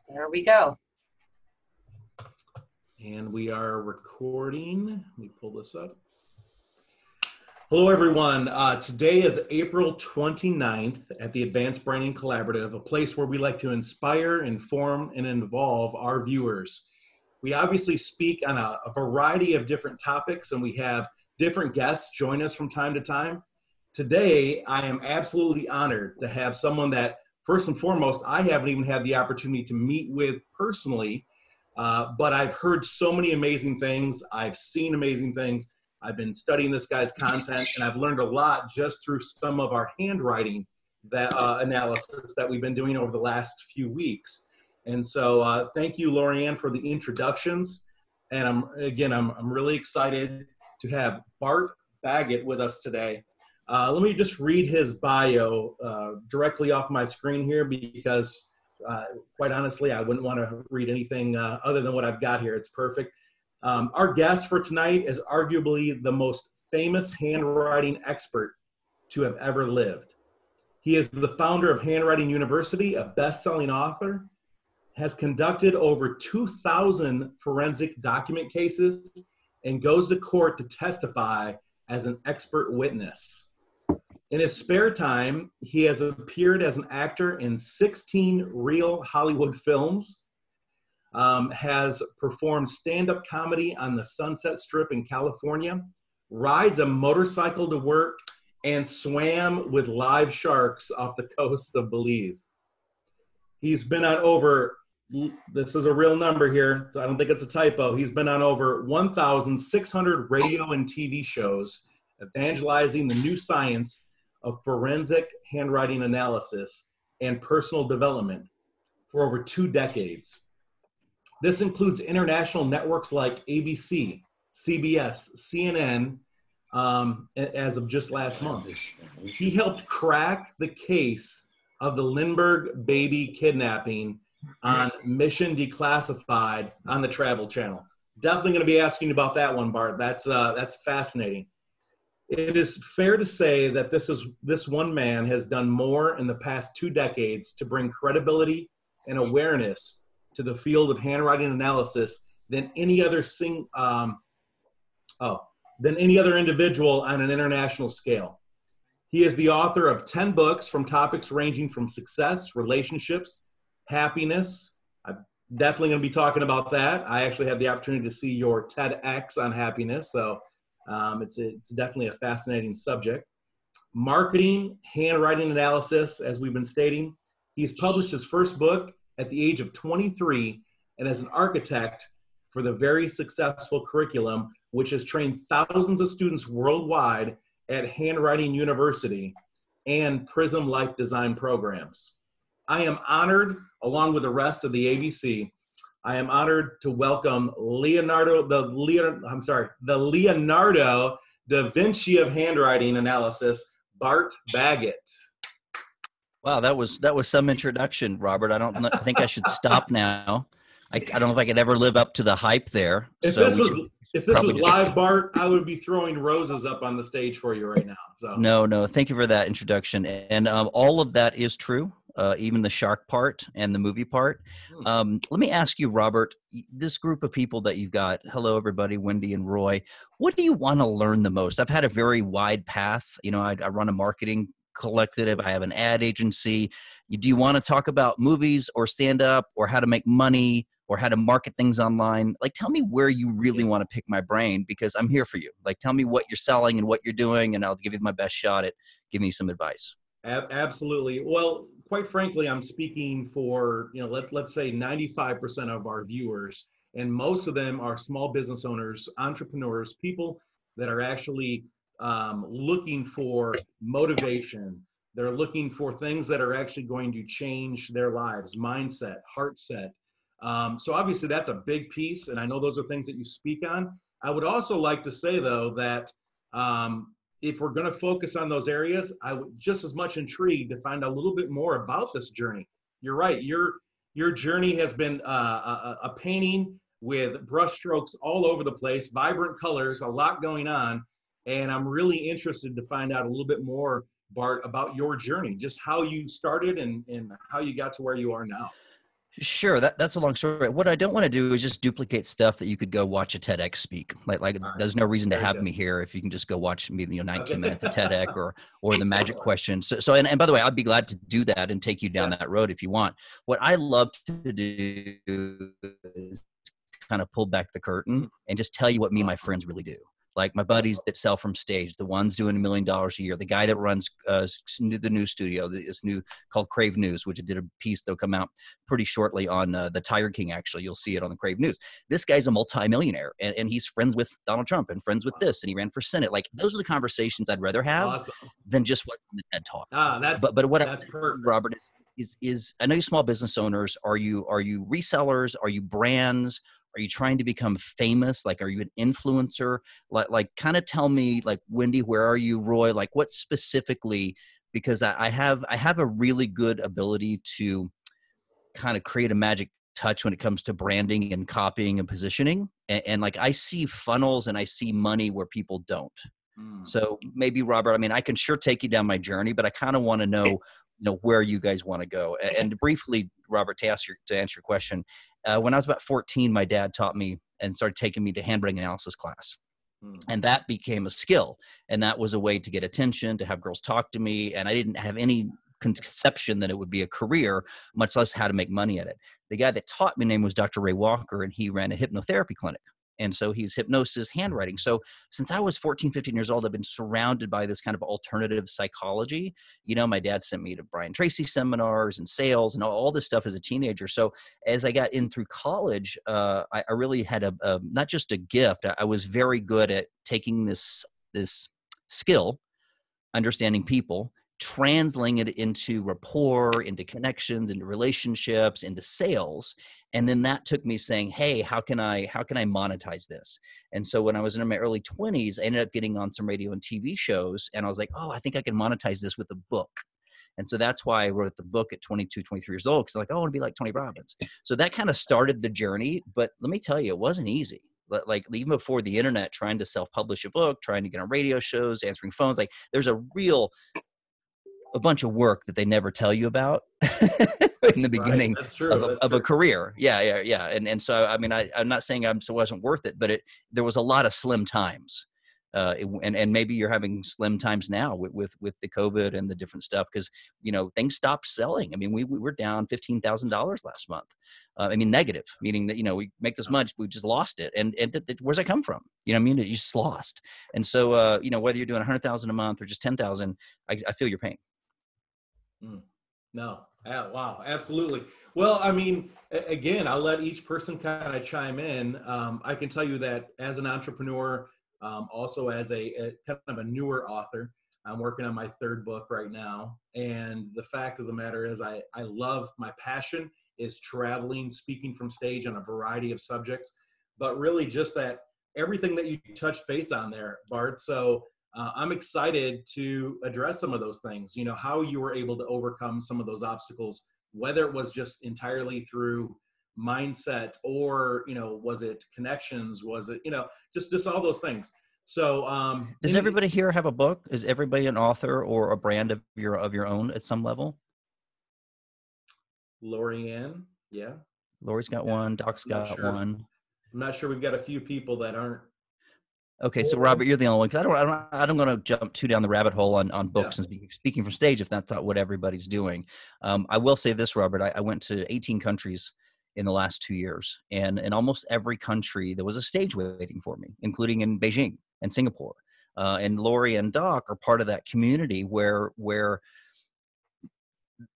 There we go. And we are recording. Let me pull this up. Hello, everyone. Today is April 29th at the Advanced Branding Collaborative, a place where we like to inspire, inform, and involve our viewers. We obviously speak on a variety of different topics, and we have different guests join us from time to time. Today, I am absolutely honored to have someone that, first and foremost, I haven't even had the opportunity to meet with personally, but I've heard so many amazing things. I've seen amazing things. I've been studying this guy's content, and I've learned a lot just through some of our handwriting analysis that we've been doing over the last few weeks. And so thank you, Lorianne, for the introductions. And I'm really excited to have Bart Baggett with us today. Let me just read his bio directly off my screen here because, quite honestly, I wouldn't want to read anything other than what I've got here. It's perfect. Our guest for tonight is arguably the most famous handwriting expert to have ever lived. He is the founder of Handwriting University, a best-selling author, has conducted over 2,000 forensic document cases, and goes to court to testify as an expert witness. In his spare time, he has appeared as an actor in 16 real Hollywood films, has performed stand-up comedy on the Sunset Strip in California, rides a motorcycle to work, and swam with live sharks off the coast of Belize. He's been on over, this is a real number here, so I don't think it's a typo, he's been on over 1,600 radio and TV shows evangelizing the new science of forensic handwriting analysis and personal development for over 2 decades. This includes international networks like ABC, CBS, CNN, as of just last month. He helped crack the case of the Lindburgh Baby Kidnapping on Mission Declassified on the Travel Channel. Definitely going to be asking you about that one, Bart. That's fascinating. It is fair to say that this one man has done more in the past 2 decades to bring credibility and awareness to the field of handwriting analysis than any other individual on an international scale. He is the author of 10 books from topics ranging from success, relationships, happiness. I'm definitely going to be talking about that. I actually had the opportunity to see your TEDx on happiness, so it's definitely a fascinating subject. Marketing, handwriting analysis, as we've been stating. He's published his first book at the age of 23 and as an architect for the very successful curriculum, which has trained thousands of students worldwide at Handwriting University and Prism Life Design programs. I am honored, along with the rest of the ABC, I am honored to welcome the Leonardo da Vinci of handwriting analysis, Bart Baggett. Wow, that was some introduction, Robert. I think I should stop now. I don't know if I could ever live up to the hype there. If this was live, Bart, I would be throwing roses up on the stage for you right now. So no. Thank you for that introduction. And all of that is true, even the shark part and the movie part. Let me ask you, Robert, this group of people that you've got, hello, everybody, Wendy and Roy, what do you want to learn the most? I've had a very wide path. You know, I run a marketing collective. I have an ad agency. Do you want to talk about movies or stand up or how to make money or how to market things online? Like, tell me where you really want to pick my brain, because I'm here for you. Like, tell me what you're selling and what you're doing, and I'll give you my best shot at giving you some advice. Absolutely. Well, quite frankly, I'm speaking for, let's say 95% of our viewers, and most of them are small business owners, entrepreneurs, people that are actually looking for motivation. They're looking for things that are actually going to change their lives, mindset, heart set. So obviously that's a big piece, and I know those are things that you speak on. I would also like to say, though, that if we're going to focus on those areas, I would just as much intrigued to find a little bit more about this journey. You're right. Your journey has been a painting with brushstrokes all over the place, vibrant colors, a lot going on. And I'm really interested to find out a little bit more, Bart, about your journey, just how you started and how you got to where you are now. Sure, that's a long story. What I don't want to do is just duplicate stuff that you could go watch a TEDx speak. Like All right. there's no reason to Very have good. me here if you can just go watch me, 19 Okay. minutes of TEDx or the magic question. So and by the way, I'd be glad to do that and take you down Yeah. that road if you want. What I love to do is kind of pull back the curtain Mm, and just tell you what me and my awesome. friends really do. Like my buddies that sell from stage, the ones doing $1 million a year, the guy that runs the news studio, this new called Crave News, which did a piece that'll come out pretty shortly on the Tiger King. Actually, you'll see it on the Crave News. This guy's a multimillionaire, and he's friends with Donald Trump and friends with Wow. this, and he ran for Senate. Like those are the conversations I'd rather have Awesome. than just what's on the TED Talk. Ah, But what I that's perfect. Robert is I know you small business owners. Are you resellers? Are you brands? Are you trying to become famous? Like, are you an influencer? Like kind of tell me, like, Wendy, where are you? Roy, like, what specifically? Because I have a really good ability to kind of create a magic touch when it comes to branding and copying and positioning. And like, I see funnels and I see money where people don't. Mm. So maybe Robert, I mean, I can sure take you down my journey, but I kind of want to know, where you guys want to go. And briefly, Robert, to answer your question, when I was about 14, my dad taught me and started taking me to handwriting analysis class. Mm. And that became a skill. And that was a way to get attention, to have girls talk to me. And I didn't have any conception that it would be a career, much less how to make money at it. The guy that taught me name was Dr. Ray Walker, and he ran a hypnotherapy clinic. And so he's hypnosis, handwriting. So since I was 14, 15 years old, I've been surrounded by this kind of alternative psychology. My dad sent me to Brian Tracy seminars and sales and all this stuff as a teenager. So as I got in through college, I really had a not just a gift. I was very good at taking this skill, understanding people, translating it into rapport, into connections, into relationships, into sales. And then that took me saying, hey, how can I monetize this? And so when I was in my early 20s, I ended up getting on some radio and TV shows, and I was like, oh, I think I can monetize this with a book. And so that's why I wrote the book at 22, 23 years old, because I'm like, oh, I want to be like Tony Robbins. So that kind of started the journey. But let me tell you, it wasn't easy. Like even before the internet, trying to self-publish a book, trying to get on radio shows, answering phones, like there's a bunch of work that they never tell you about in the Right. beginning That's of true. That's a true. career. Yeah. And so, I mean, I'm not saying it wasn't worth it, but there was a lot of slim times. And maybe you're having slim times now with the COVID and the different stuff, because things stopped selling. I mean, we were down $15,000 last month. I mean, negative, meaning that we make this much, we just lost it. And where's that come from? I mean, you just lost. And so whether you're doing 100,000 a month or just 10,000, I feel your pain. Mm. No. Wow. Absolutely. Well, I mean, again, I'll let each person kind of chime in. I can tell you that as an entrepreneur, also as a kind of a newer author, I'm working on my third book right now. And the fact of the matter is I love, my passion is traveling, speaking from stage on a variety of subjects, but really just that everything that you touched base on there, Bart. So I'm excited to address some of those things, how you were able to overcome some of those obstacles, whether it was just entirely through mindset or, was it connections? Was it, just all those things. So, Does everybody here have a book? Is everybody an author or a brand of your own at some level? Lorianne. Yeah. Lori's got one. Doc's I'm not got sure if, one. I'm not sure we've got a few people that aren't. Okay, so Robert, you're the only one, because I don't going to jump too down the rabbit hole on Yeah. books and speaking from stage if that's not what everybody's doing. I will say this, Robert. I went to 18 countries in the last 2 years, and in almost every country there was a stage waiting for me, including in Beijing and Singapore. And Lori and Doc are part of that community where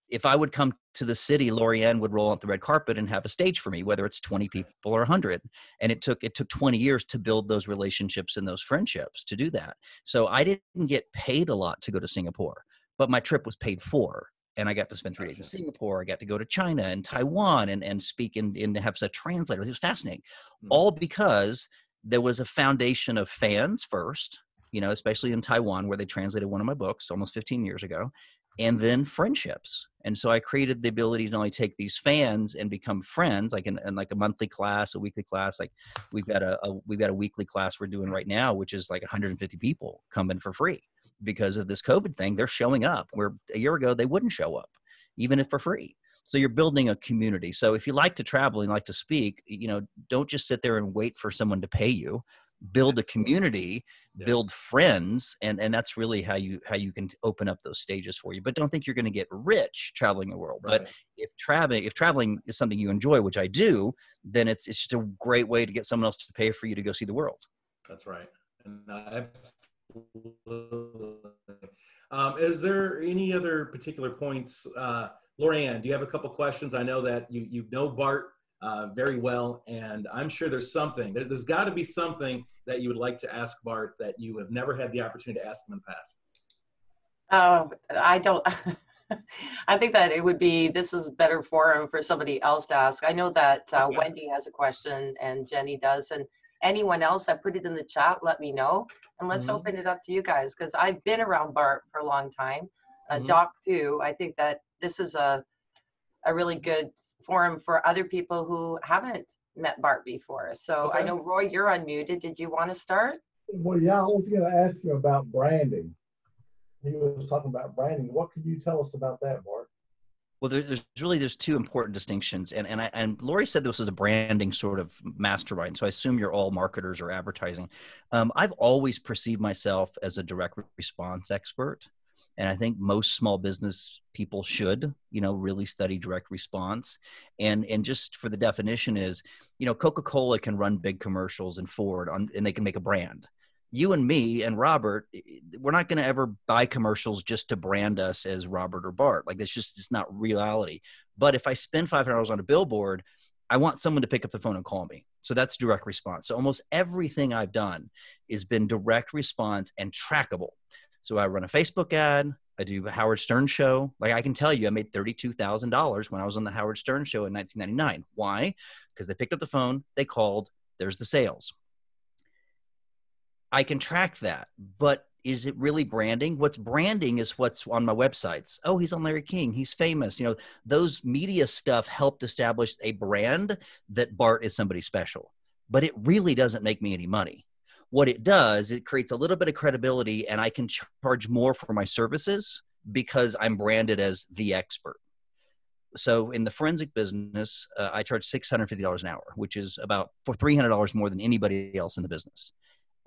if I would come to the city, Lorianne would roll out the red carpet and have a stage for me, whether it's 20 people or 100. And it took 20 years to build those relationships and those friendships to do that. So I didn't get paid a lot to go to Singapore, but my trip was paid for. And I got to spend 3 days in Gotcha. Singapore. I got to go to China and Taiwan and speak and have a translator. It was fascinating. Hmm. All because there was a foundation of fans first, especially in Taiwan, where they translated one of my books almost 15 years ago, and then friendships. And so I created the ability to not only take these fans and become friends, like in like a monthly class, a weekly class. Like we've got a weekly class we're doing right now, which is like 150 people coming for free because of this COVID thing. They're showing up where a year ago they wouldn't show up, even if for free. So you're building a community. So if you like to travel and like to speak, don't just sit there and wait for someone to pay you. Build a community, build friends, and that's really how you can open up those stages for you. But don't think you're going to get rich traveling the world. Right. But if traveling is something you enjoy, which I do, then it's just a great way to get someone else to pay for you to go see the world. That's right. And absolutely. Is there any other particular points? Lorianne, do you have a couple questions? I know that you know Bart very well, and I'm sure there's there's got to be something that you would like to ask Bart that you have never had the opportunity to ask him in the past. I don't. I think that this is a better forum for somebody else to ask. I know that Wendy has a question and Jenny does, and anyone else that put it in the chat, let me know. And let's open it up to you guys, because I've been around Bart for a long time. Doc too. I think that this is a really good forum for other people who haven't met Bart before. So I know, Roy, you're unmuted. Did you want to start? Well, yeah, I was going to ask you about branding. He was talking about branding. What can you tell us about that, Bart? Well, there's two important distinctions, and Lori said this was a branding sort of mastermind. So I assume you're all marketers or advertising. I've always perceived myself as a direct response expert, and I think most small business people should, really study direct response. And just for the definition is, Coca-Cola can run big commercials and Ford and they can make a brand. You and me and Robert, we're not going to ever buy commercials just to brand us as Robert or Bart. Like, it's not reality. But if I spend $500 on a billboard, I want someone to pick up the phone and call me. So that's direct response. So almost everything I've done has been direct response and trackable. So I run a Facebook ad. I do a Howard Stern show. Like, I can tell you, I made $32,000 when I was on the Howard Stern show in 1999. Why? Because they picked up the phone, they called, there's the sales. I can track that, but is it really branding? What's branding is what's on my websites. Oh, he's on Larry King. He's famous. Those media stuff helped establish a brand that Bart is somebody special, but it really doesn't make me any money. What it does, it creates a little bit of credibility, and I can charge more for my services because I'm branded as the expert. So in the forensic business, I charge $650 an hour, which is about $300 more than anybody else in the business.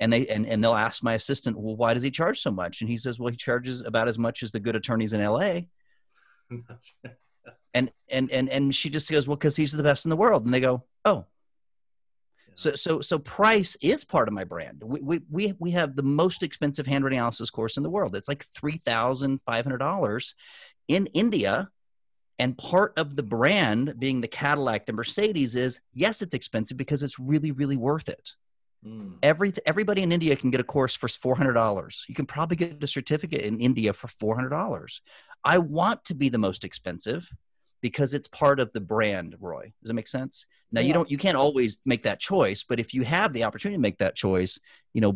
And they'll ask my assistant, well, why does he charge so much? And he says, well, he charges about as much as the good attorneys in LA. and she just goes, well, because he's the best in the world. And they go, oh. So price is part of my brand. We have the most expensive handwriting analysis course in the world. It's like $3,500 in India. And part of the brand being the Cadillac, the Mercedes is, yes, it's expensive because it's really, really worth it. Everybody in India can get a course for $400. You can probably get a certificate in India for $400. I want to be the most expensive because it's part of the brand, Roy. Does that make sense? Now, you can't always make that choice, but if you have the opportunity to make that choice,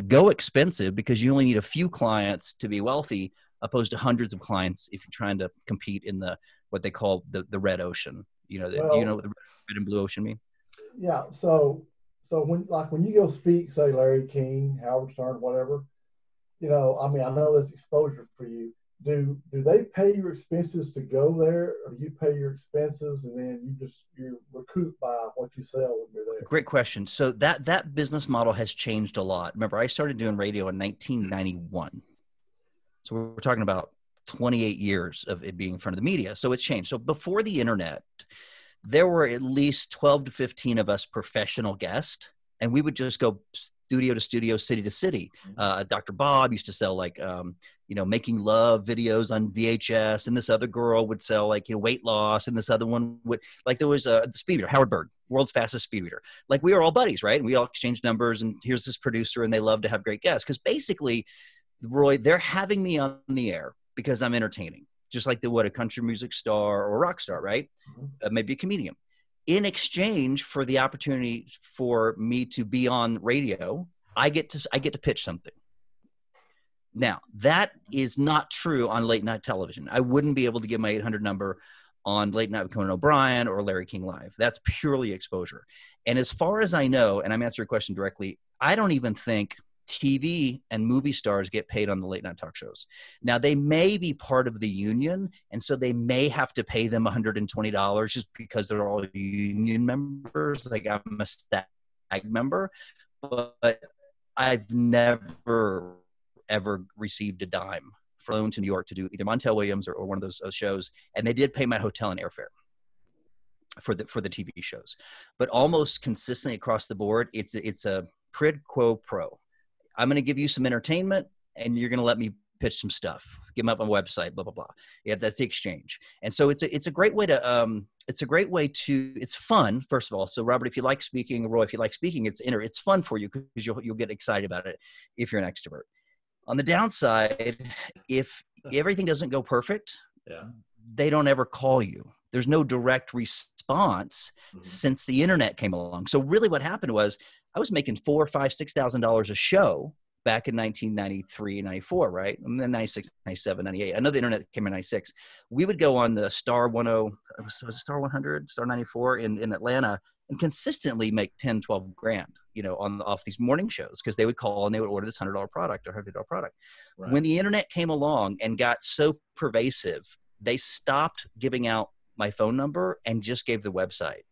go expensive, because you only need a few clients to be wealthy, opposed to hundreds of clients if you're trying to compete in what they call the red ocean. Do you know what the red and blue ocean mean? Yeah. So when you go speak, say Larry King, Howard Stern, whatever, I know that's exposure for you. Do they pay your expenses to go there, or do you pay your expenses and then you're recouped by what you sell when you're there? Great question. So that business model has changed a lot. Remember, I started doing radio in 1991. So we're talking about 28 years of it being in front of the media. So it's changed. So before the internet, there were at least 12 to 15 of us professional guests, and we would just go studio to studio, city to city. Dr. Bob used to sell making love videos on VHS, and this other girl would sell weight loss, and this other one would, there was the speed reader, Howard Berg, world's fastest speed reader. We were all buddies, right? And we all exchanged numbers, and here's this producer, and they love to have great guests. Because basically, Roy, they're having me on the air because I'm entertaining, just like a country music star or a rock star, right? Maybe a comedian. In exchange for the opportunity for me to be on radio, I get to pitch something. Now, that is not true on late night television. I wouldn't be able to give my 800 number on Late Night with Conan O'Brien or Larry King Live. That's purely exposure. And as far as I know, and I'm answering your question directly, I don't even think TV and movie stars get paid on the late night talk shows. Now, they may be part of the union, and so they may have to pay them $120 just because they're all union members. Like, I'm a STAG member, but I've never, ever received a dime flown to New York to do either Montel Williams or one of those shows. And they did pay my hotel and airfare for the TV shows. But almost consistently across the board, it's a quid pro quo. I'm going to give you some entertainment, and you're going to let me pitch some stuff. Get them up on my website, blah, blah, blah. Yeah, that's the exchange. And so it's a great way to, it's fun, first of all. So Robert, if you like speaking, Roy, if you like speaking, it's fun for you because you'll get excited about it if you're an extrovert. On the downside, if everything doesn't go perfect, they don't ever call you. There's no direct response since the internet came along. So really what happened was I was making $4,000, $5,000, $6,000 a show back in 1993, 94, right? And then 96, 97, 98. I know the internet came in 96. We would go on the Star 10, was it Star 100, Star 94 in Atlanta and consistently make 10, 12 grand, off these morning shows because they would call and they would order this $100 product or $100 product. Right. When the internet came along and got so pervasive, they stopped giving out my phone number and just gave the website.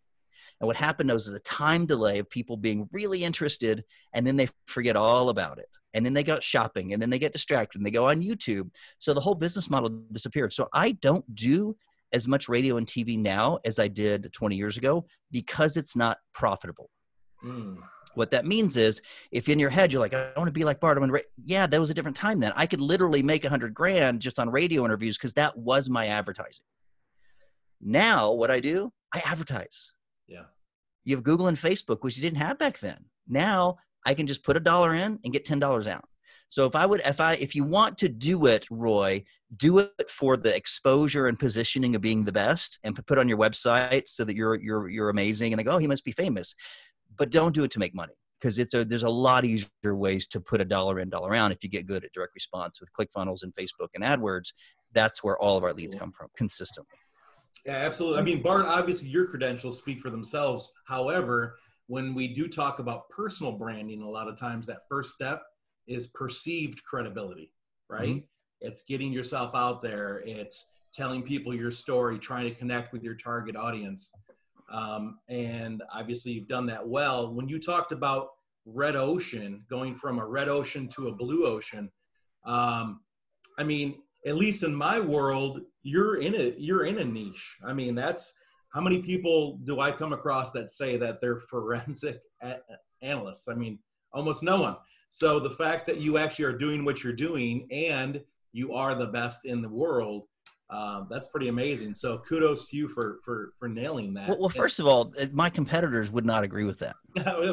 And what happened was a time delay of people being really interested, and then they forget all about it. And then they go shopping, and then they get distracted, and they go on YouTube. So the whole business model disappeared. So I don't do as much radio and TV now as I did 20 years ago because it's not profitable. What that means is if in your head you're like, I want to be like Bart, yeah, that was a different time then. I could literally make $100 grand just on radio interviews because that was my advertising. Now what I do, I advertise. Yeah. You have Google and Facebook, which you didn't have back then. Now I can just put $1 in and get $10 out. So if you want to do it, Roy, do it for the exposure and positioning of being the best and put on your website so that you're amazing and they go, oh, he must be famous. But don't do it to make money because there's a lot easier ways to put $1 in, $1 out if you get good at direct response with ClickFunnels and Facebook and AdWords. That's where all of our leads come from consistently. Yeah, absolutely. I mean, Bart, obviously your credentials speak for themselves. However, when we do talk about personal branding, a lot of times that first step is perceived credibility, right? Mm-hmm. It's getting yourself out there. It's telling people your story, trying to connect with your target audience. And obviously you've done that well. When you talked about red ocean, going from a red ocean to a blue ocean, I mean, at least in my world, you're in a niche. I mean, that's how many people do I come across that say that they're forensic analysts? I mean, almost no one. So the fact that you actually are doing what you're doing and you are the best in the world, that's pretty amazing. So kudos to you for nailing that. Well, first of all, my competitors would not agree with that.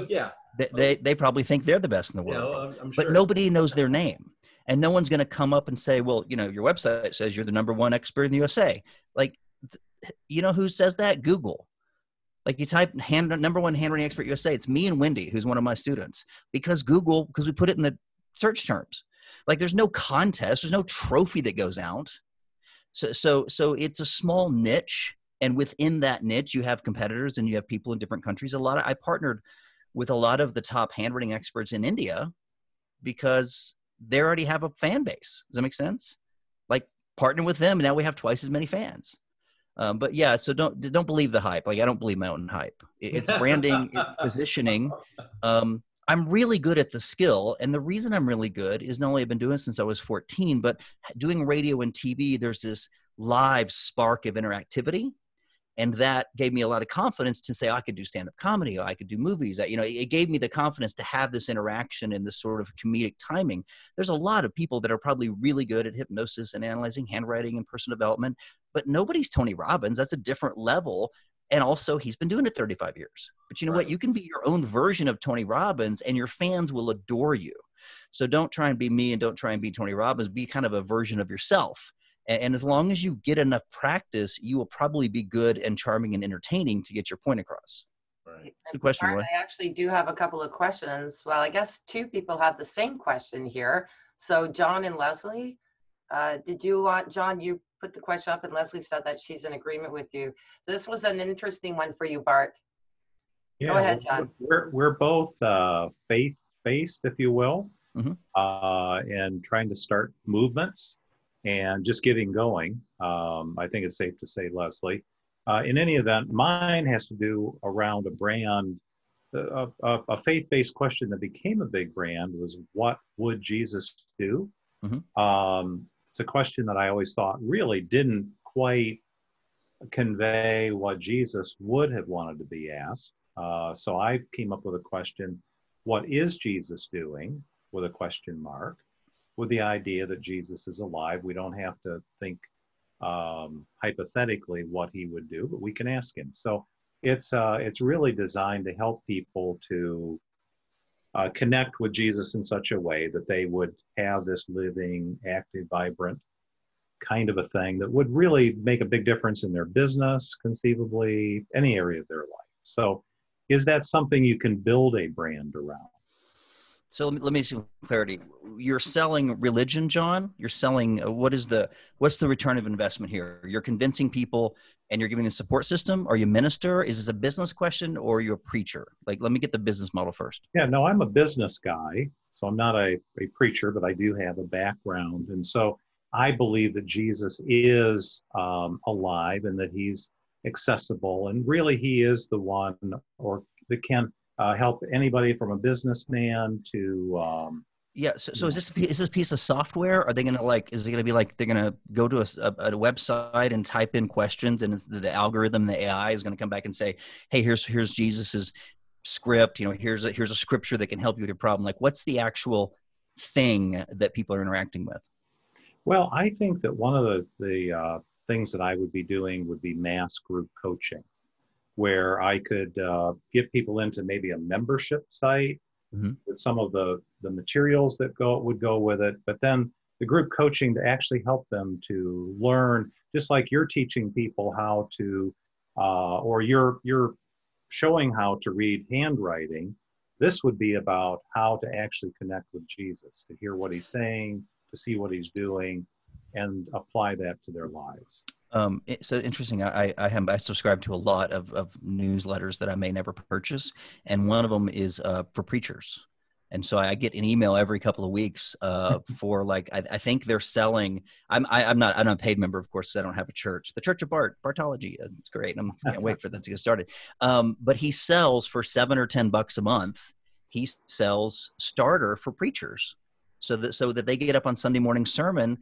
Yeah. They probably think they're the best in the world. Yeah, well, I'm sure. But nobody knows their name. And no one's going to come up and say, well, your website says you're the #1 expert in the USA. Like, who says that? Google. Like you type #1 handwriting expert USA. It's me and Wendy, who's one of my students, because we put it in the search terms. Like there's no contest. There's no trophy that goes out. So it's a small niche. And within that niche, you have competitors and you have people in different countries. I partnered with a lot of the top handwriting experts in India because they already have a fan base. Does that make sense? Like partner with them, and now we have twice as many fans. But yeah, so don't believe the hype. Like I don't believe my own hype. It's branding, it's positioning. I'm really good at the skill, and the reason I'm really good is not only I've been doing it since I was 14, but doing radio and TV. There's this live spark of interactivity. And that gave me a lot of confidence to say, I could do stand-up comedy, or I could do movies. It gave me the confidence to have this interaction and this sort of comedic timing. There's a lot of people that are probably really good at hypnosis and analyzing handwriting and personal development, but nobody's Tony Robbins. That's a different level. And also he's been doing it 35 years. But you know what? You can be your own version of Tony Robbins and your fans will adore you. So don't try and be me and don't try and be Tony Robbins. Be kind of a version of yourself. And as long as you get enough practice, you will probably be good and charming and entertaining to get your point across. Right. Good question, Bart, Roy. I actually do have a couple of questions. Well, I guess two people have the same question here. So John and Leslie, did you want, John, you put the question up and Leslie said that she's in agreement with you. So this was an interesting one for you, Bart. Yeah, Go ahead, John. We're both faith-based, if you will. and trying to start movements and just getting going. I think it's safe to say, Leslie. In any event, mine has to do around a brand. A faith-based question that became a big brand was, what would Jesus do? It's a question that I always thought really didn't quite convey what Jesus would have wanted to be asked. So I came up with a question, what is Jesus doing? With a question mark, with the idea that Jesus is alive. We don't have to think hypothetically what he would do, but we can ask him. So it's really designed to help people to connect with Jesus in such a way that they would have this living, active, vibrant kind of a thing that would really make a big difference in their business, conceivably, any area of their life. So is that something you can build a brand around? So let me see clarity. You're selling religion, John? You're selling, what's the return of investment here? You're convincing people and you're giving them a support system? Are you a minister? Is this a business question, or are you a preacher? Like, let me get the business model first. Yeah, no, I'm a business guy. So I'm not a preacher, but I do have a background. And so I believe that Jesus is alive and that he's accessible. And really he is the one that can help anybody from a businessman to yeah. So is this a piece of software? Are they going to is it going to be like they're going to go to a website and type in questions, and the algorithm, the AI is going to come back and say, hey, here's Jesus's script. Here's a scripture that can help you with your problem. Like, what's the actual thing that people are interacting with? Well, I think that one of the things that I would be doing would be mass group coaching, where I could get people into maybe a membership site with some of the materials that would go with it, but then the group coaching to actually help them to learn, just like you're teaching people how to, or you're showing how to read handwriting. This would be about how to actually connect with Jesus, to hear what he's saying, to see what he's doing, and apply that to their lives. So interesting. I subscribe to a lot of newsletters that I may never purchase, and one of them is for preachers. And so I get an email every couple of weeks for I think they're selling. I'm not a paid member, of course, because I don't have a church. The Church of Bartology. It's great. I can't wait for that to get started. But he sells for $7 or $10 a month. He sells starter for preachers, so that they get up on Sunday morning sermon.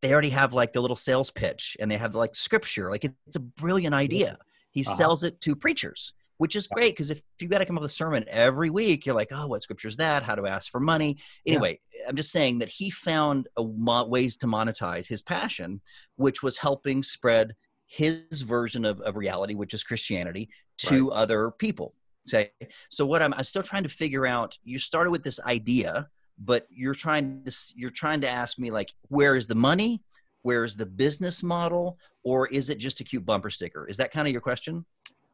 They already have the little sales pitch, and they have scripture. It's a brilliant idea. He sells it to preachers, which is great, because if you got to come up with a sermon every week, you're like, oh, what scripture is that? How do I ask for money? Anyway, I'm just saying that he found ways to monetize his passion, which was helping spread his version of reality, which is Christianity, to other people. Okay. So what I'm still trying to figure out, you started with this idea, but you're trying to ask me, where is the money? Where is the business model? Or is it just a cute bumper sticker? Is that kind of your question?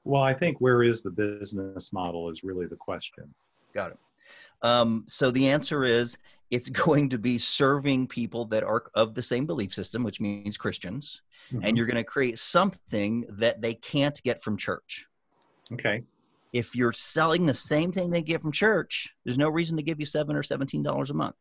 Well, I think where is the business model is really the question. Got it. So the answer is, it's going to be serving people that are of the same belief system, which means Christians, and you're going to create something that they can't get from church. Okay. If you're selling the same thing they get from church, there's no reason to give you $7 or $17 a month.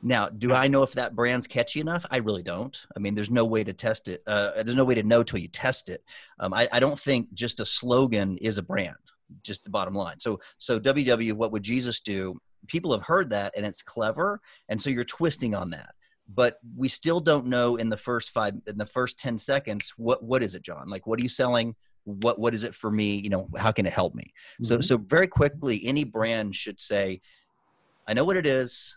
Now, do I know if that brand's catchy enough? I really don't. I mean, there's no way to test it. There's no way to know till you test it. I don't think just a slogan is a brand, just the bottom line. So WW, what would Jesus do? People have heard that, and it's clever. And so you're twisting on that. But we still don't know in the first 10 seconds, what is it, John? What are you selling? What is it for me? How can it help me? So very quickly, any brand should say, I know what it is.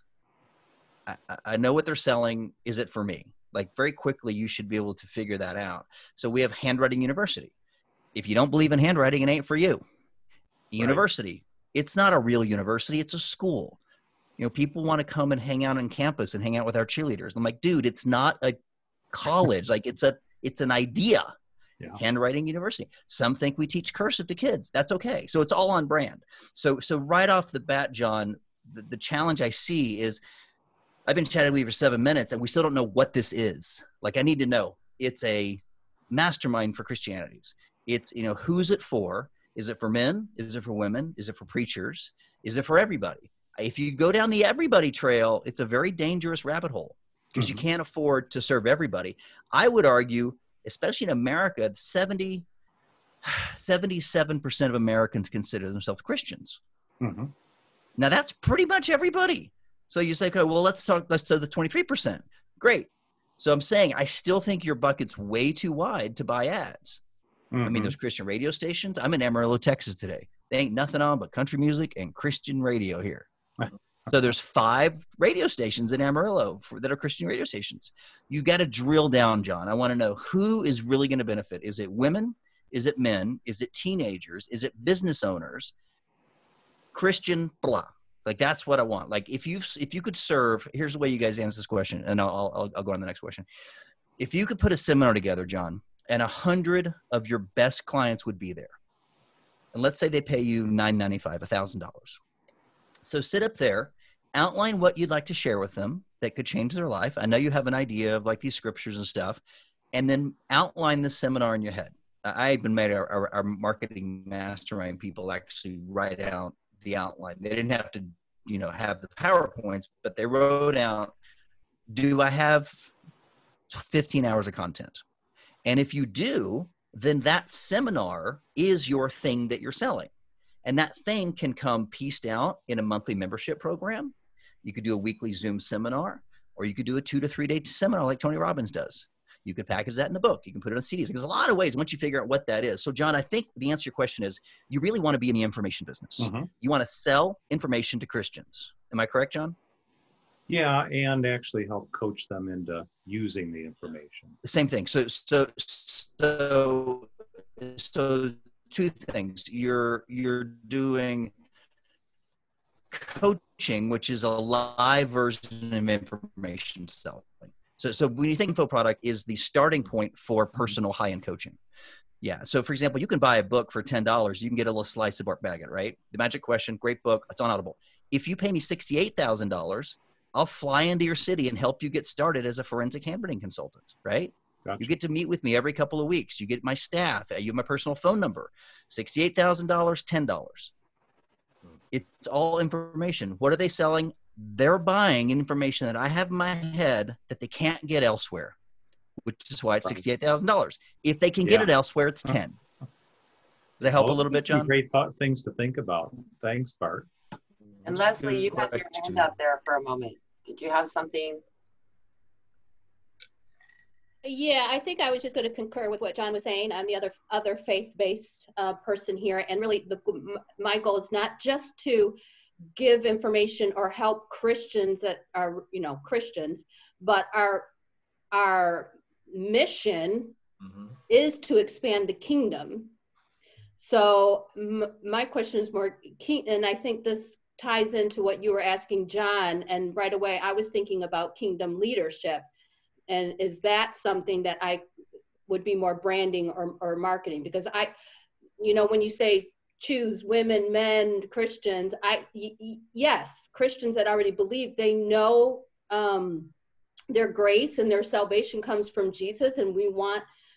I know what they're selling. Is it for me? Very quickly, you should be able to figure that out. So we have Handwriting University. If you don't believe in handwriting, it ain't for you. University. It's not a real university. It's a school. People want to come and hang out on campus and hang out with our cheerleaders. I'm like, dude, it's not a college. It's an idea. Yeah. Handwriting University. Some think we teach cursive to kids. That's okay. So it's all on brand. So right off the bat, John, the challenge I see is, I've been chatting with you for 7 minutes and we still don't know what this is. I need to know. It's a mastermind for Christianities. It's, who's it for? Is it for men? Is it for women? Is it for preachers? Is it for everybody? If you go down the everybody trail, it's a very dangerous rabbit hole because you can't afford to serve everybody. I would argue, especially in America, 77% of Americans consider themselves Christians. Mm-hmm. Now that's pretty much everybody. So you say, okay, well, let's do the 23%. Great. So I'm saying, I still think your bucket's way too wide to buy ads. I mean, there's Christian radio stations. I'm in Amarillo, Texas today. There ain't nothing on but country music and Christian radio here. So there's 5 radio stations in Amarillo that are Christian radio stations. You got to drill down, John. I want to know who is really going to benefit. Is it women? Is it men? Is it teenagers? Is it business owners? Christian, blah. Like, that's what I want. Like, if you could serve, here's the way you guys answer this question, and I'll go on the next question. If you could put a seminar together, John, and 100 of your best clients would be there, and let's say they pay you $995, $1,000. So sit up there, outline what you'd like to share with them that could change their life. I know you have an idea of like these scriptures and stuff, and then outline the seminar in your head. I even made our marketing mastermind people actually write out the outline. They didn't have to, have the PowerPoints, but they wrote out, do I have 15 hours of content? And if you do, then that seminar is your thing that you're selling. And that thing can come pieced out in a monthly membership program. You could do a weekly Zoom seminar, or you could do a 2 to 3 day seminar like Tony Robbins does. You could package that in a book. You can put it on CDs. There's a lot of ways once you figure out what that is. So John, I think the answer to your question is you really want to be in the information business. You want to sell information to Christians. Am I correct, John? Yeah, and actually help coach them into using the information. The same thing. So 2 things. You're doing coaching, which is a live version of information selling. So when you think info product is the starting point for personal high-end coaching. Yeah. So for example, you can buy a book for $10. You can get a little slice of Bart Baggett, right? The Magic Question, great book. It's on Audible. If you pay me $68,000, I'll fly into your city and help you get started as a forensic handwriting consultant, right? Gotcha. You get to meet with me every couple of weeks. You get my staff. You have my personal phone number. $68,000, $10. It's all information. What are they selling? They're buying information that I have in my head that they can't get elsewhere, which is why it's $68,000. If they can get it elsewhere, it's 10. Does that help a little bit, John? Great things to think about. Thanks, Bart. And Leslie, you had your hand up there for a moment. Did you have something? Yeah, I think I was just going to concur with what John was saying. I'm the other faith-based person here, and really my goal is not just to give information or help Christians that are Christians, but our mission is to expand the kingdom. So my question is more and I think this ties into what you were asking John, and right away I was thinking about kingdom leadership. And is that something that I would be more branding or marketing? Because when you say choose women, men, Christians, yes, Christians that already believe, they know their grace and their salvation comes from Jesus. And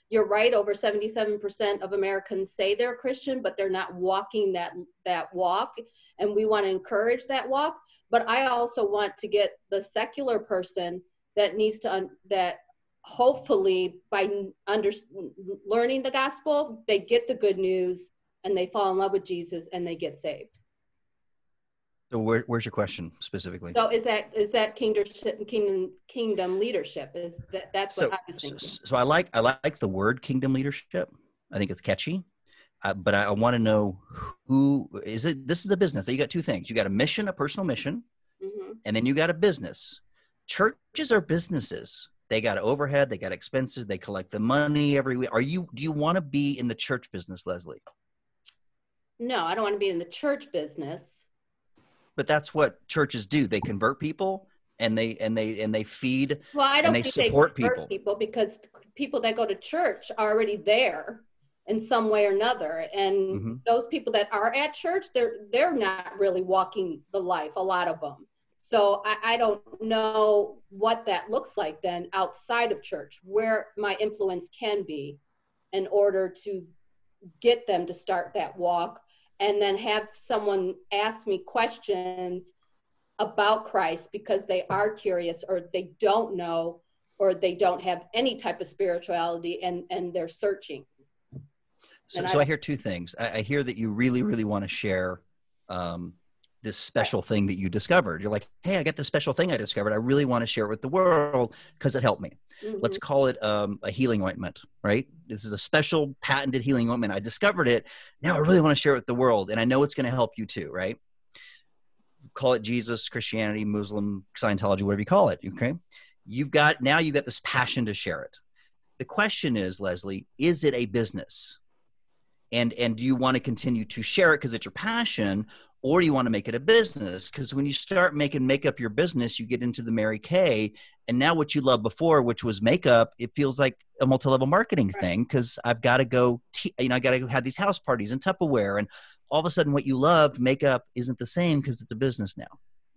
you're right, over 77% of Americans say they're Christian, but they're not walking that walk. And we want to encourage that walk. But I also want to get the secular person that needs to, that hopefully by learning the gospel, they get the good news and they fall in love with Jesus and they get saved. So where's your question specifically? So is that kingdom leadership? That's what I was thinking. So I like the word kingdom leadership. I think it's catchy. But I want to know who is it? This is a business. So you got 2 things. You got a mission, a personal mission, and then you got a business. Churches are businesses. They got overhead, they got expenses, they collect the money every week. Do you want to be in the church business, Leslie? No, I don't want to be in the church business. But that's what churches do. They convert people and they feed. Well, I don't think they support convert people because people that go to church are already there in some way or another. And those people that are at church, they're not really walking the life, a lot of them. So I don't know what that looks like then outside of church, where my influence can be in order to get them to start that walk, and then have someone ask me questions about Christ because they are curious, or they don't know, or they don't have any type of spirituality, and they're searching. So I hear two things. I hear that you really, really want to share this special thing that you discovered. You're like, hey, I got this special thing I discovered. I really want to share it with the world because it helped me. Mm-hmm. Let's call it a healing ointment, right? This is a special patented healing ointment. I discovered it. Now I really want to share it with the world. And I know it's going to help you too, right? Call it Jesus, Christianity, Muslim, Scientology, whatever you call it, okay? Now you've got this passion to share it. The question is, Leslie, is it a business? And do you want to continue to share it because it's your passion, or do you want to make it a business? Because when you start making makeup your business, you get into the Mary Kay, and now what you loved before, which was makeup, it feels like a multi-level marketing thing because I've got to go, I got to have these house parties and Tupperware, and all of a sudden what you loved, makeup, isn't the same because it's a business now.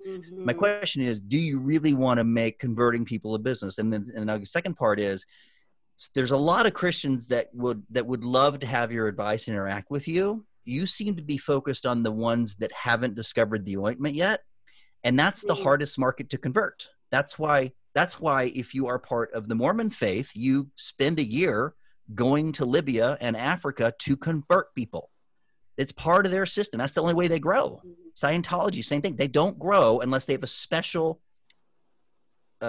Mm-hmm. My question is, do you really want to make converting people a business? And then the second part is, there's a lot of Christians that would love to have your advice and interact with you. You seem to be focused on the ones that haven't discovered the ointment yet. And that's the hardest market to convert. That's why if you are part of the Mormon faith, you spend a year going to Libya and Africa to convert people. It's part of their system. That's the only way they grow. Scientology, same thing. They don't grow unless they have a special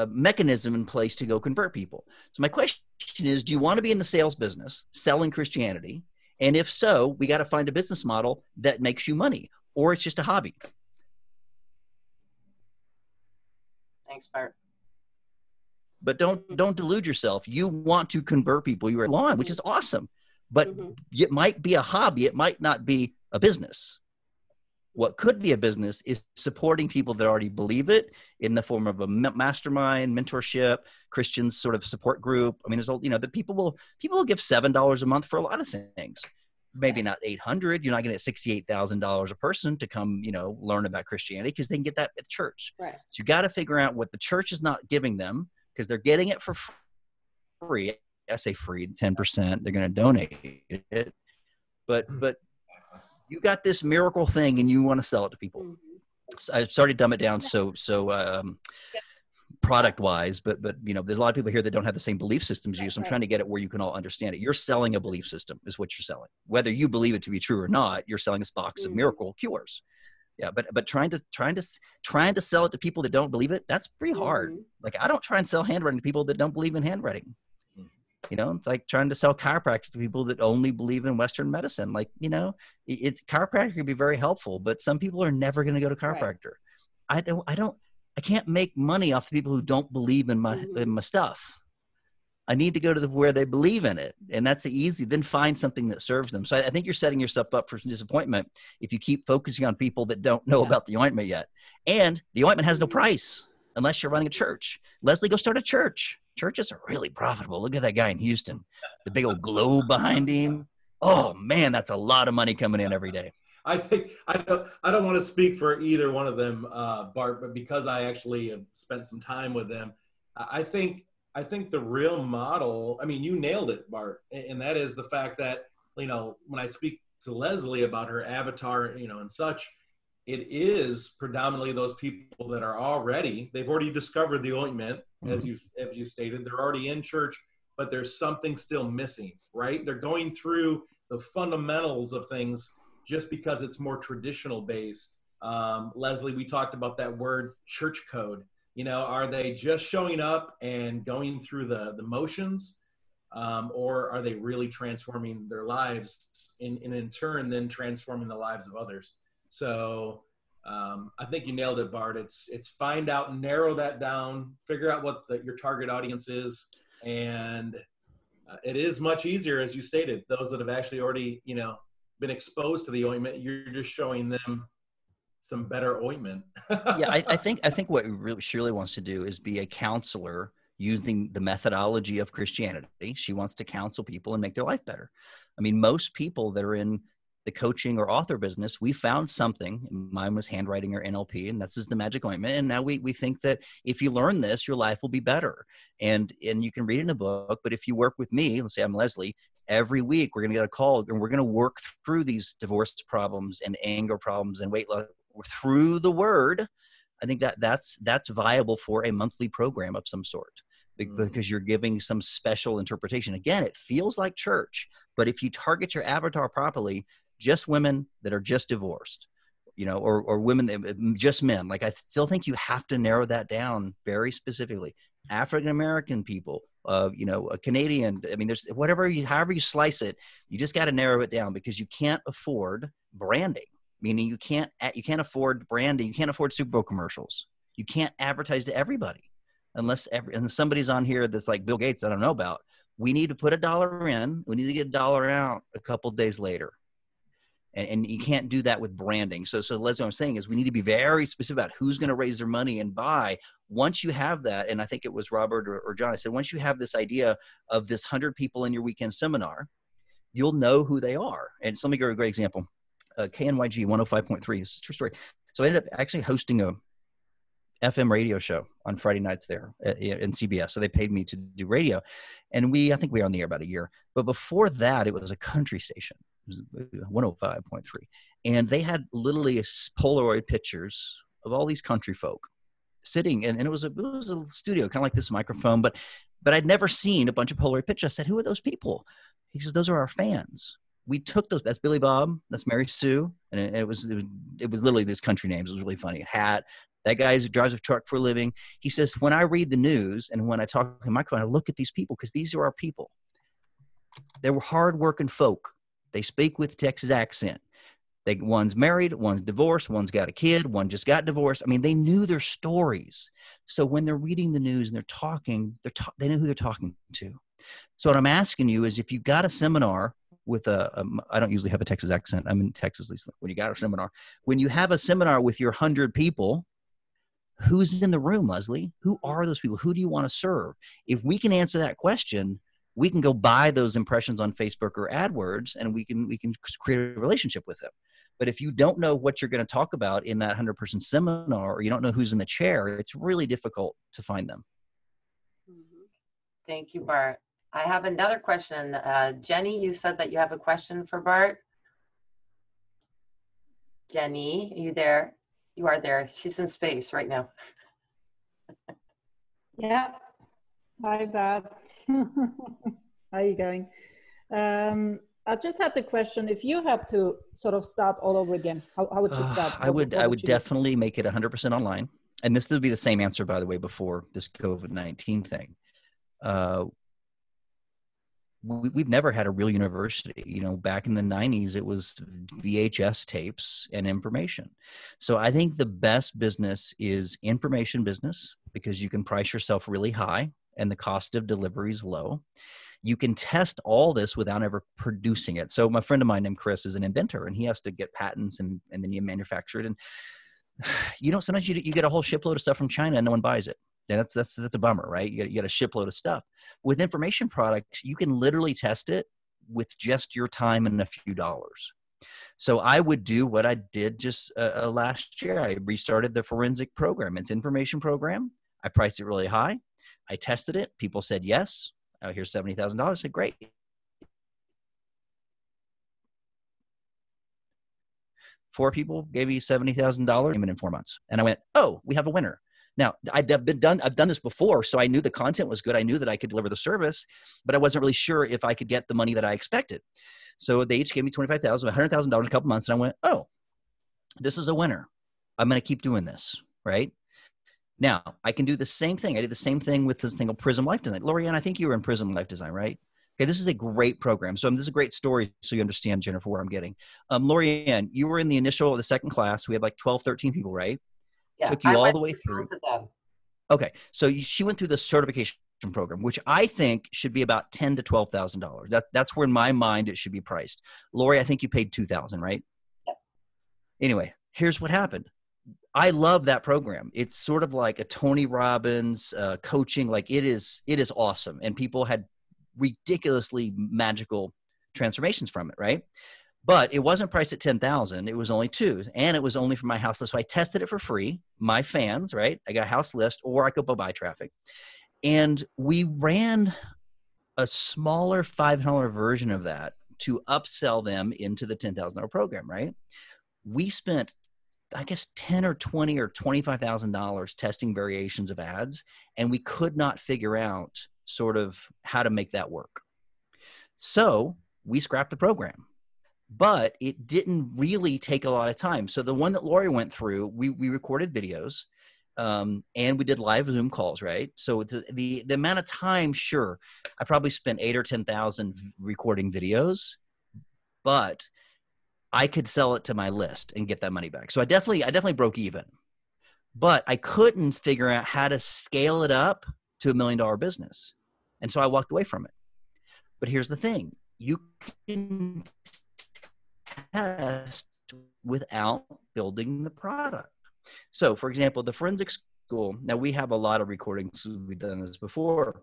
mechanism in place to go convert people. So my question is, do you want to be in the sales business, selling Christianity? And if so, we got to find a business model that makes you money, or it's just a hobby. Thanks, Bart. But don't delude yourself. You want to convert people. You are on, which is awesome. But it might be a hobby. It might not be a business. What could be a business is supporting people that already believe it in the form of a mastermind, mentorship, Christian sort of support group. I mean, there's the people will give $7 a month for a lot of things. Maybe not $800. You're not going to get $68,000 a person to come, learn about Christianity because they can get that at church. Right. So you got to figure out what the church is not giving them because they're getting it for free. I say free, 10%. They're going to donate it, but you got this miracle thing and you want to sell it to people. So I started to dumb it down so product wise, but there's a lot of people here that don't have the same belief systems as you. So I'm trying to get it where you can all understand it. You're selling a belief system is what you're selling. Whether you believe it to be true or not, you're selling this box of miracle cures. Yeah, but trying to sell it to people that don't believe it, that's pretty hard. Like I don't try and sell handwriting to people that don't believe in handwriting. It's like trying to sell chiropractic to people that only believe in Western medicine. Like, chiropractic can be very helpful, but some people are never going to go to chiropractor. Right. I can't make money off the people who don't believe in my stuff. I need to go to where they believe in it. And that's easy. Then find something that serves them. So I think you're setting yourself up for some disappointment if you keep focusing on people that don't know about the ointment yet. And the ointment has no price unless you're running a church. Leslie, go start a church. Churches are really profitable. Look at that guy in Houston, the big old globe behind him. Oh man, that's a lot of money coming in every day. I think I don't want to speak for either one of them, Bart, but because I actually have spent some time with them, I think the real model. I mean, you nailed it, Bart, and that is the fact that when I speak to Leslie about her avatar, and such. It is predominantly those people that are they've already discovered the ointment, as you stated. They're already in church, but there's something still missing, right? They're going through the fundamentals of things just because it's more traditional based. Leslie, we talked about that word church code. Are they just showing up and going through the motions? Or are they really transforming their lives and in turn then transforming the lives of others? So I think you nailed it, Bart. It's find out and narrow that down, figure out what your target audience is. And it is much easier, as you stated, those that have actually already, been exposed to the ointment, you're just showing them some better ointment. Yeah, I think what she really wants to do is be a counselor using the methodology of Christianity. She wants to counsel people and make their life better. I mean, most people that are in the coaching or author business, we found something. Mine was handwriting or NLP, and that's just the magic ointment. And now we think that if you learn this, your life will be better. And you can read it in a book, but if you work with me, let's say I'm Leslie, every week we're going to get a call and we're going to work through these divorce problems and anger problems and weight loss through the word. I think that's viable for a monthly program of some sort, because you're giving some special interpretation. Again, it feels like church, but if you target your avatar properly, just women that are just divorced, you know, or women, just men. Like, I still think you have to narrow that down very specifically. African-American people, you know, a Canadian. I mean, there's however you slice it, you just got to narrow it down, because you can't afford branding. Meaning you can't afford branding. You can't afford Super Bowl commercials. You can't advertise to everybody unless somebody's on here that's like Bill Gates that I don't know about. We need to put $1 in. We need to get $1 out a couple of days later. And you can't do that with branding. So Leslie, what I'm saying is we need to be very specific about who's going to raise their money and buy. Once you have that, and I think it was Robert or John, I said, once you have this idea of this 100 people in your weekend seminar, you'll know who they are. And so let me give you a great example. KNYG 105.3 is a true story. So I ended up actually hosting a FM radio show on Friday nights there in CBS. So they paid me to do radio. And I think we were on the air about a year. But before that, it was a country station. It was 105.3. And they had literally Polaroid pictures of all these country folk sitting. And it was a studio, kind of like this microphone. But I'd never seen a bunch of Polaroid pictures. I said, who are those people? He said, those are our fans. We took those. That's Billy Bob. That's Mary Sue. And it was literally these country names. It was really funny. Hat. That guy who drives a truck for a living. He says, when I read the news and when I talk to the microphone, I look at these people because these are our people. They were hardworking folk. They speak with Texas accent. One's married, one's divorced, one's got a kid, one just got divorced. I mean, they knew their stories. So when they're reading the news and they're talking, they know who they're talking to. So what I'm asking you is, if you got a seminar with I don't usually have a Texas accent. I'm in Texas, at least when you got a seminar. When you have a seminar with your 100 people, who's in the room, Leslie? Who are those people? Who do you want to serve? If we can answer that question, we can go buy those impressions on Facebook or AdWords, and we can create a relationship with them. But if you don't know what you're going to talk about in that 100-person seminar, or you don't know who's in the chair, it's really difficult to find them. Thank you, Bart. I have another question. Jenny, you said that you have a question for Bart. Jenny, are you there? You are there. She's in space right now. Yeah. Hi, Bart. How are you going? I just had the question, if you had to sort of start all over again, how would you start? I would definitely make it 100% online. And this would be the same answer, by the way, before this COVID-19 thing. We've never had a real university. You know, back in the 90s, it was VHS tapes and information. So I think the best business is information business, because you can price yourself really high and the cost of delivery is low. You can test all this without ever producing it. So my friend of mine named Chris is an inventor, and he has to get patents and then you manufacture it. And you know, sometimes you get a whole shipload of stuff from China and no one buys it. Yeah, that's a bummer, right? You get a shipload of stuff. With information products, you can literally test it with just your time and a few dollars. So I would do what I did just last year. I restarted the forensic program. It's an information program. I priced it really high. I tested it. People said yes. Here's $70,000. I said, great. Four people gave me $70,000 payment in 4 months. And I went, oh, we have a winner. Now, I've done this before, so I knew the content was good. I knew that I could deliver the service, but I wasn't really sure if I could get the money that I expected. So they each gave me $25,000, $100,000 in a couple months, and I went, oh, this is a winner. I'm going to keep doing this, right? Now, I can do the same thing. I did the same thing with this thing called Prism Life Design. Lorianne, I think you were in Prism Life Design, right? Okay, this is a great program. So this is a great story so you understand, Jennifer, where I'm getting. Lorianne, you were in the second class. We had like 12, 13 people, right? Yeah, took you all the way through. Okay, so she went through the certification program, which I think should be about $10,000 to $12,000. That's where in my mind it should be priced. Lori, I think you paid $2,000, right? Yep. Anyway, here's what happened. I love that program. It's sort of like a Tony Robbins coaching. Like it is awesome, and people had ridiculously magical transformations from it, right? But it wasn't priced at $10,000. It was only $2,000, and it was only for my house list. So I tested it for free. My fans, right? I got a house list, or I could go buy traffic. And we ran a smaller $500 version of that to upsell them into the $10,000 program, right? We spent I guess, 10 or 20 or $25,000 testing variations of ads. And we could not figure out sort of how to make that work. So we scrapped the program, but it didn't really take a lot of time. So the one that Lori went through, we recorded videos, and we did live Zoom calls, right? So the amount of time, sure, I probably spent 8,000 or 10,000 recording videos, but I could sell it to my list and get that money back. So I definitely broke even, but I couldn't figure out how to scale it up to $1 million business. And so I walked away from it. But here's the thing. You can test without building the product. So for example, the forensic school, now we have a lot of recordings. We've done this before.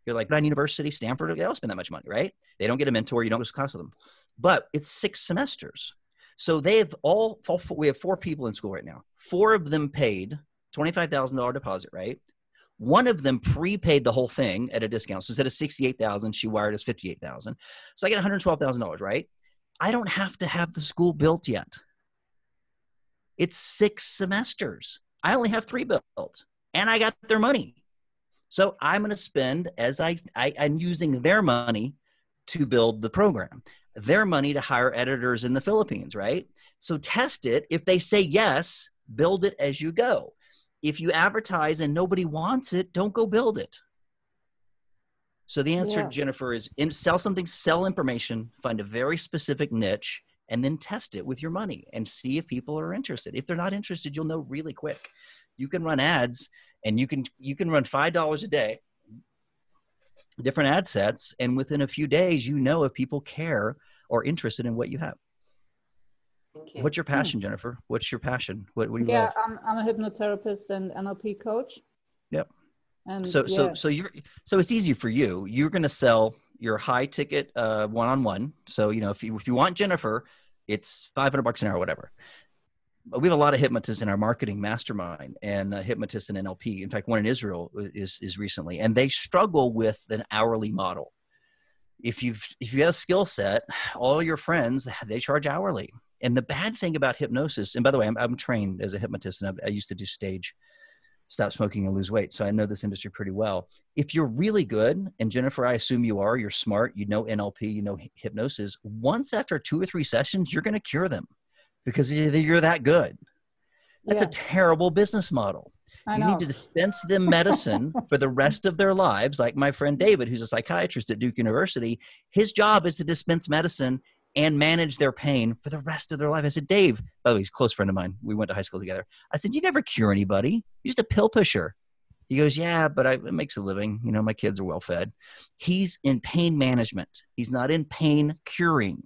You're like, Handwriting University, Stanford, they don't spend that much money, right? They don't get a mentor. You don't go to class with them. But it's 6 semesters. So we have 4 people in school right now. 4 of them paid $25,000 deposit, right? One of them prepaid the whole thing at a discount. So instead of $68,000, she wired us $58,000. So I get $112,000, right? I don't have to have the school built yet. It's 6 semesters. I only have 3 built, and I got their money. So I'm going to spend, as I'm using their money to build the program, their money to hire editors in the Philippines, right? So test it. If they say yes, build it as you go. If you advertise and nobody wants it, don't go build it. So the answer, Jennifer, is sell something, sell information, find a very specific niche, and then test it with your money and see if people are interested. If they're not interested, you'll know really quick. You can run ads, and you can run $5 a day, different ad sets, and within a few days, you know if people care or interested in what you have. What's your passion, Jennifer? What's your passion? What do you love? I'm a hypnotherapist and NLP coach. Yep. And so it's easy for you. You're going to sell your high ticket one-on-one. So, if you want Jennifer, it's $500 an hour, whatever. But we have a lot of hypnotists in our marketing mastermind, and hypnotists in NLP. In fact, one in Israel is recently, and they struggle with an hourly model. If you have a skill set, all your friends, they charge hourly. And the bad thing about hypnosis, and by the way, I'm trained as a hypnotist, and I used to do stage, stop smoking and lose weight. So I know this industry pretty well. If you're really good, and Jennifer, I assume you are, you're smart, you know NLP, you know hypnosis, once after 2 or 3 sessions, you're going to cure them because you're that good. That's a terrible business model. You need to dispense them medicine for the rest of their lives. Like my friend David, who's a psychiatrist at Duke University, his job is to dispense medicine and manage their pain for the rest of their life. I said, Dave, by the way, he's a close friend of mine. We went to high school together. I said, you never cure anybody. You're just a pill pusher. He goes, yeah, but it makes a living. My kids are well fed. He's in pain management. He's not in pain curing.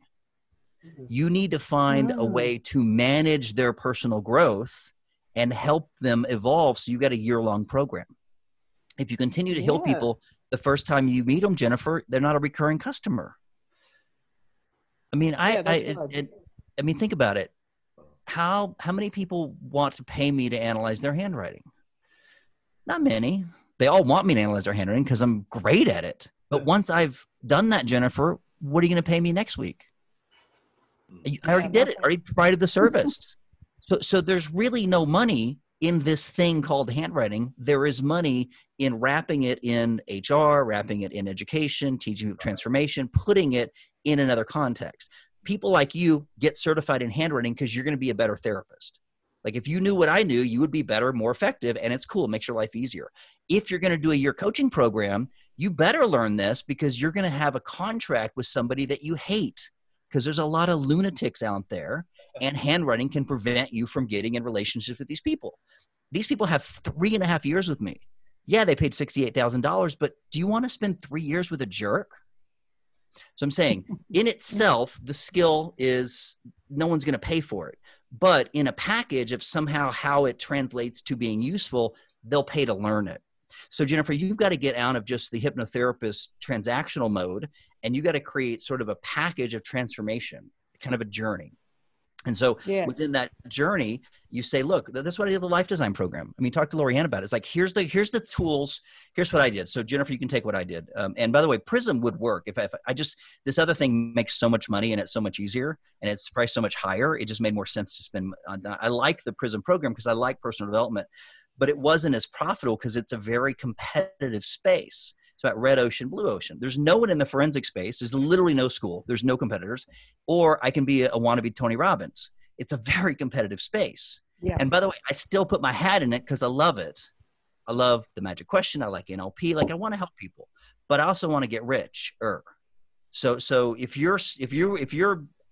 You need to find a way to manage their personal growth and help them evolve. So you got a year-long program. If you continue to heal people the first time you meet them, Jennifer, they're not a recurring customer. I mean, think about it. How many people want to pay me to analyze their handwriting? Not many. They all want me to analyze their handwriting because I'm great at it. But once I've done that, Jennifer, what are you going to pay me next week? I already did it. I already provided the service. So there's really no money in this thing called handwriting. There is money in wrapping it in HR, wrapping it in education, teaching transformation, putting it in another context. People like you get certified in handwriting because you're going to be a better therapist. Like if you knew what I knew, you would be better, more effective, and it's cool. It makes your life easier. If you're going to do a year coaching program, you better learn this because you're going to have a contract with somebody that you hate because there's a lot of lunatics out there, and handwriting can prevent you from getting in relationships with these people. These people have 3.5 years with me. Yeah, they paid $68,000, but do you want to spend 3 years with a jerk? So I'm saying in itself, the skill is no one's going to pay for it. But in a package of somehow how it translates to being useful, they'll pay to learn it. So Jennifer, you've got to get out of just the hypnotherapist transactional mode, and you got to create sort of a package of transformation, kind of a journey. And so Yes. within that journey, you say, look, that's what I did with the life design program. I mean, talk to Lorianne about it. It's like, here's the tools. Here's what I did. So Jennifer, you can take what I did. And by the way, Prism would work. If I just, this other thing makes so much money and it's so much easier and it's priced so much higher. It just made more sense to spend on that. I like the Prism program because I like personal development, but it wasn't as profitable because it's a very competitive space. It's about red ocean, blue ocean. There's no one in the forensic space. There's literally no school. There's no competitors. Or I can be a wannabe Tony Robbins. It's a very competitive space. Yeah. And by the way, I still put my hat in it because I love it. I love the magic question. I like NLP. Like I want to help people, but I also want to get rich. So if you're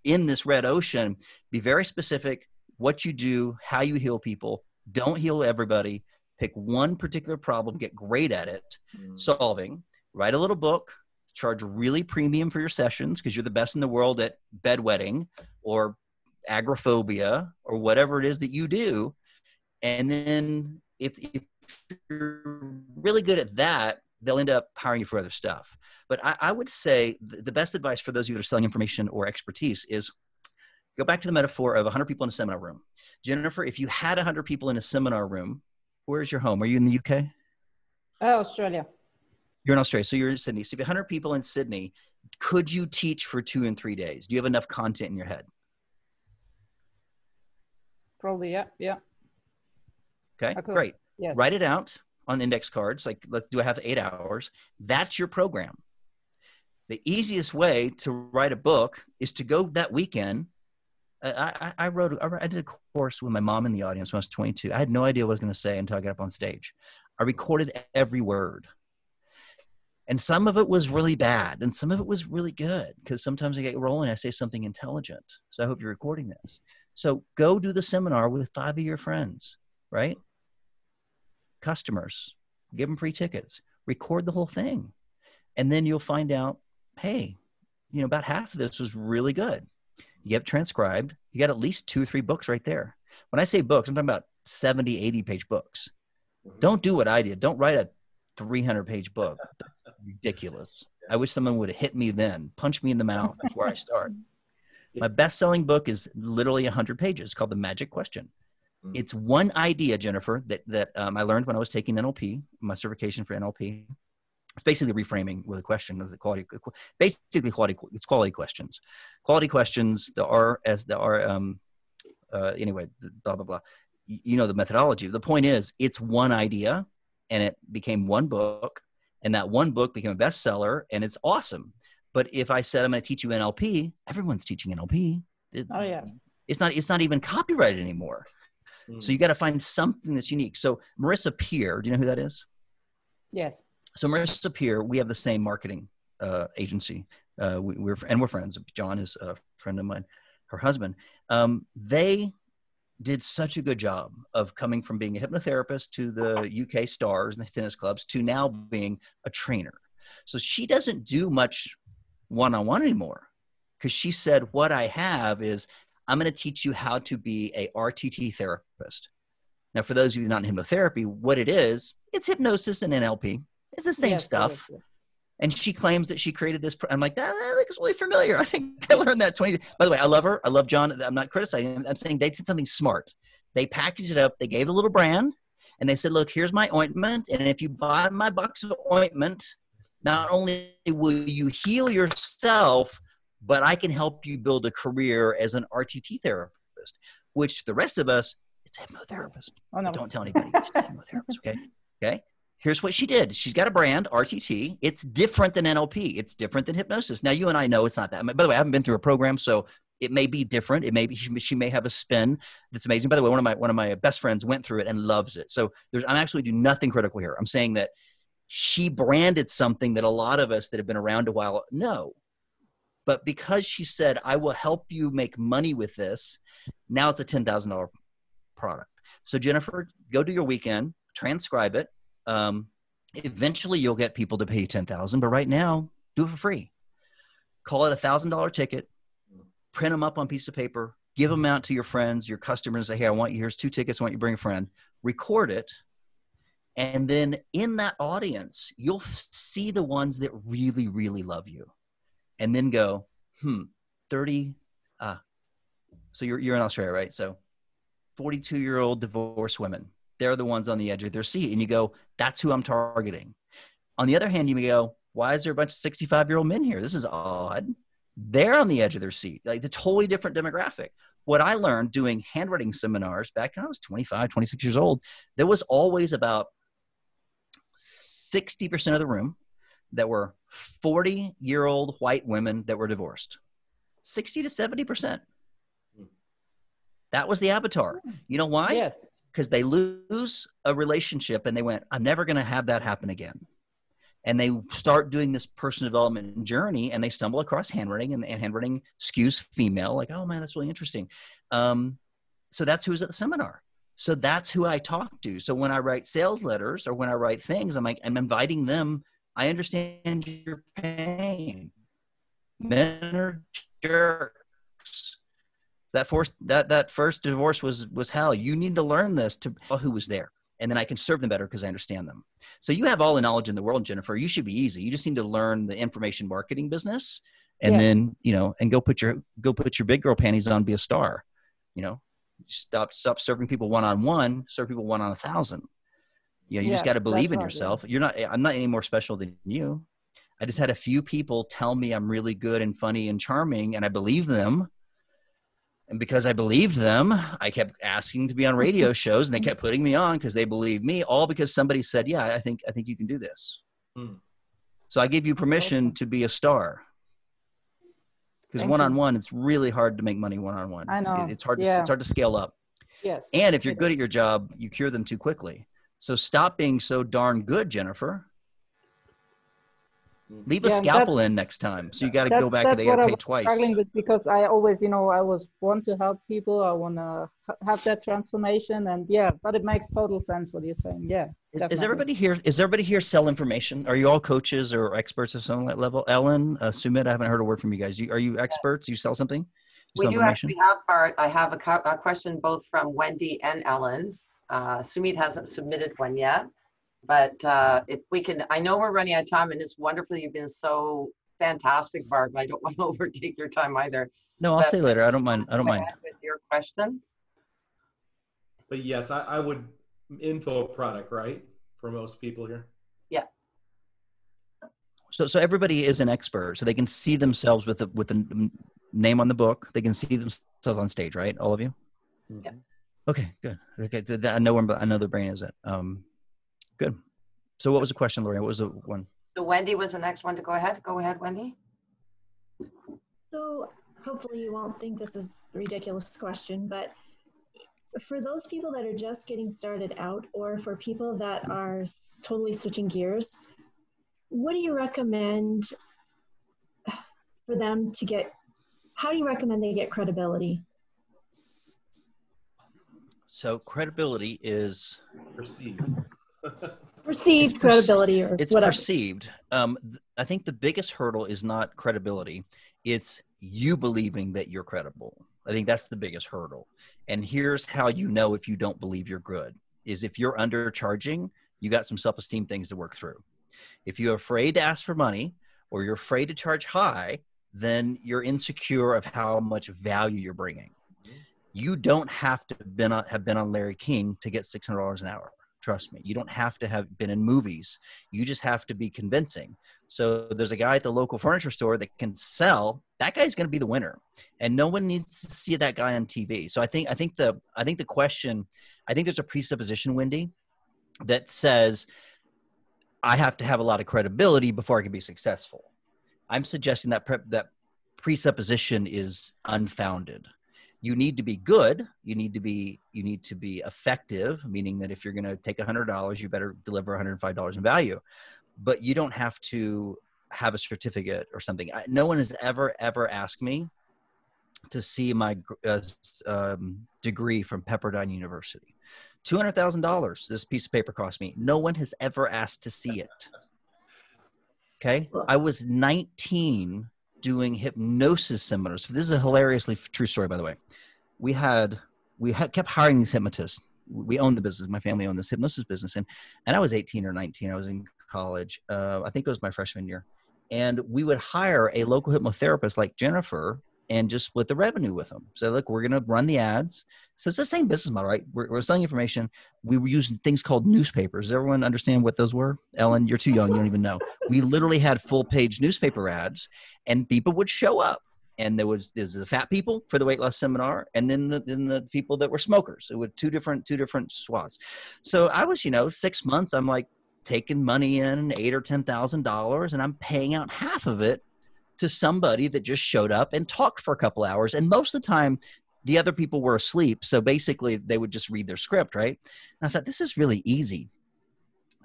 in this red ocean, be very specific what you do, how you heal people. Don't heal everybody. Pick one particular problem, get great at it, solving, write a little book, charge really premium for your sessions because you're the best in the world at bedwetting or agoraphobia or whatever it is that you do. And then if you're really good at that, they'll end up hiring you for other stuff. But I would say the best advice for those of you that are selling information or expertise is go back to the metaphor of 100 people in a seminar room. Jennifer, if you had 100 people in a seminar room, where's your home? Are you in the UK? Australia. You're in Australia, so you're in Sydney. So if you have 100 people in Sydney, could you teach for 2 and 3 days? Do you have enough content in your head? Probably, yeah. Okay, great. Yes. Write it out on index cards. Like, do I have 8 hours? That's your program. The easiest way to write a book is to go that weekend. I did a course with my mom in the audience when I was 22. I had no idea what I was going to say until I got up on stage. I recorded every word. And some of it was really bad. And some of it was really good because sometimes I get rolling. I say something intelligent. So I hope you're recording this. So go do the seminar with 5 of your friends, right? Customers, give them free tickets, record the whole thing. And then you'll find out, hey, about half of this was really good. You get transcribed. You got at least 2 or 3 books right there. When I say books, I'm talking about 70, 80-page books. Don't do what I did. Don't write a 300-page book. That's ridiculous. I wish someone would have hit me then, punched me in the mouth. That's where I start. My best-selling book is literally 100 pages called The Magic Question. It's one idea, Jennifer, that I learned when I was taking NLP, my certification for NLP. It's basically reframing with a question. It's quality questions. Quality questions, anyway, blah, blah, blah. You know the methodology. The point is, it's one idea, and it became one book, and that one book became a bestseller, and it's awesome. But if I said I'm going to teach you NLP, everyone's teaching NLP. It's not even copyrighted anymore. So you got to find something that's unique. So Marissa Peer, do you know who that is? Yes. So Marissa Peer, we have the same marketing agency. We're friends. John is a friend of mine, her husband. They did such a good job of coming from being a hypnotherapist to the UK stars and the tennis clubs to now being a trainer. So she doesn't do much one-on-one anymore because she said, what I have is I'm going to teach you how to be a RTT therapist. Now, for those of you not in hypnotherapy, what it is, it's hypnosis and NLP. It's the same stuff. Yes. And she claims that she created this. I'm like, that looks really familiar. I think I learned that 20. By the way, I love her. I love John. I'm not criticizing him. I'm saying they did something smart. They packaged it up. They gave it a little brand. And they said, look, here's my ointment. And if you buy my box of ointment, not only will you heal yourself, but I can help you build a career as an RTT therapist, which the rest of us, it's a hypnotherapist. Oh, no. Don't tell anybody. It's a hypnotherapist, okay? Here's what she did. She's got a brand, RTT. It's different than NLP. It's different than hypnosis. Now, you and I know it's not that. By the way, I haven't been through a program, so it may be different. It may be, she may have a spin that's amazing. By the way, one of my best friends went through it and loves it. So I'm actually doing nothing critical here. I'm saying that she branded something that a lot of us that have been around a while know. But because she said, I will help you make money with this, now it's a $10,000 product. So Jennifer, go do your weekend, transcribe it. Eventually you'll get people to pay you $10,000, but right now do it for free. Call it $1,000 ticket, print them up on a piece of paper, give them out to your friends, your customers, say, hey, here's 2 tickets. I want you to bring a friend, record it. And then in that audience, you'll see the ones that really, really love you. And then go, 30, So you're in Australia, right? So 42-year-old divorced women, they're the ones on the edge of their seat. And you go, that's who I'm targeting. On the other hand, you may go, why is there a bunch of 65-year-old men here? This is odd. They're on the edge of their seat, like the totally different demographic. What I learned doing handwriting seminars back when I was 25, 26 years old, there was always about 60% of the room that were 40-year-old white women that were divorced. 60 to 70%. That was the avatar. You know why? Yes. Because they lose a relationship and they went, I'm never going to have that happen again. And they start doing this personal development journey and they stumble across handwriting and handwriting skews female. Like, oh man, that's really interesting. So that's who was at the seminar. So that's who I talk to. So when I write sales letters or when I write things, I'm like, I'm inviting them. I understand your pain. Men are jerks. That first divorce was hell. You need to learn this to who was there. And then I can serve them better because I understand them. So you have all the knowledge in the world, Jennifer. You should be easy. You just need to learn the information marketing business and then, and go put your big girl panties on, be a star. Stop serving people one-on-one, serve people one on 1,000. You just got to believe in yourself. I'm not any more special than you. I just had a few people tell me I'm really good and funny and charming, and I believe them. And because I believed them, I kept asking to be on radio shows, and they kept putting me on because they believed me, all because somebody said, yeah, I think you can do this. So I gave you permission to be a star. Because one-on-one, it's really hard to make money one-on-one. I know. It's hard to scale up. Yes. And if you're good at your job, you cure them too quickly. So stop being so darn good, Jennifer. Leave a scalpel in next time. So you got to go back and they got to pay twice. Struggling with, because I always, I always want to help people. I want to have that transformation, and but it makes total sense what you're saying. Yeah. Is everybody here? Is everybody here sell information? Are you all coaches or experts at some level? Ellen, Sumit, I haven't heard a word from you guys. Are you experts? You sell something? We do actually have, Bart. I have a question both from Wendy and Ellen. Sumit hasn't submitted one yet. But if we can, I know we're running out of time, and it's wonderful. You've been so fantastic, Bart. I don't want to overtake your time either. No, I'll say later. I don't mind. With your question. But yes, I would info product, right? For most people here. Yeah. So everybody is an expert, so they can see themselves with the name on the book. They can see themselves on stage, right? All of you. Yeah. Okay, good. Okay, I know the brain is it. Good. So what was the question, Lori? What was the one? So Wendy was the next one to go ahead. Go ahead, Wendy. So hopefully you won't think this is a ridiculous question, but for those people that are just getting started out, or for people that are totally switching gears, what do you recommend for them to get? How do you recommend they get credibility? So credibility is perceived credibility, or it's whatever. Perceived. I think the biggest hurdle is not credibility. It's you believing that you're credible. I think that's the biggest hurdle. And here's how you know if you don't believe you're good is if you're undercharging, you got some self-esteem things to work through. If you're afraid to ask for money or you're afraid to charge high, then you're insecure of how much value you're bringing. You don't have to have been on Larry King to get $600 an hour. Trust me, you don't have to have been in movies. You just have to be convincing. So there's a guy at the local furniture store that can sell. That guy's going to be the winner, and no one needs to see that guy on TV. So I think the question, I think there's a presupposition, Wendy, that says I have to have a lot of credibility before I can be successful. I'm suggesting that that presupposition is unfounded. You need to be good. You need to be effective, meaning that if you're going to take $100, you better deliver $105 in value. But you don't have to have a certificate or something. No one has ever asked me to see my degree from Pepperdine University. $200,000 this piece of paper cost me. No one has ever asked to see it. Okay? I was 19 doing hypnosis seminars. This is a hilariously true story, by the way. We kept hiring these hypnotists. We owned the business. My family owned this hypnosis business. And I was 18 or 19. I was in college. I think it was my freshman year. And we would hire a local hypnotherapist like Jennifer and just split the revenue with them. So look, we're going to run the ads. So it's the same business model, right? We're selling information. We were using things called newspapers. Does everyone understand what those were? Ellen, you're too young. You don't even know. We literally had full page newspaper ads, and people would show up. And there's the fat people for the weight loss seminar, and then the people that were smokers. It was two different swaths. So I was, 6 months, I'm like taking money in $8,000 or $10,000, and I'm paying out half of it to somebody that just showed up and talked for a couple hours. And most of the time, the other people were asleep. So basically they would just read their script, right? And I thought, this is really easy.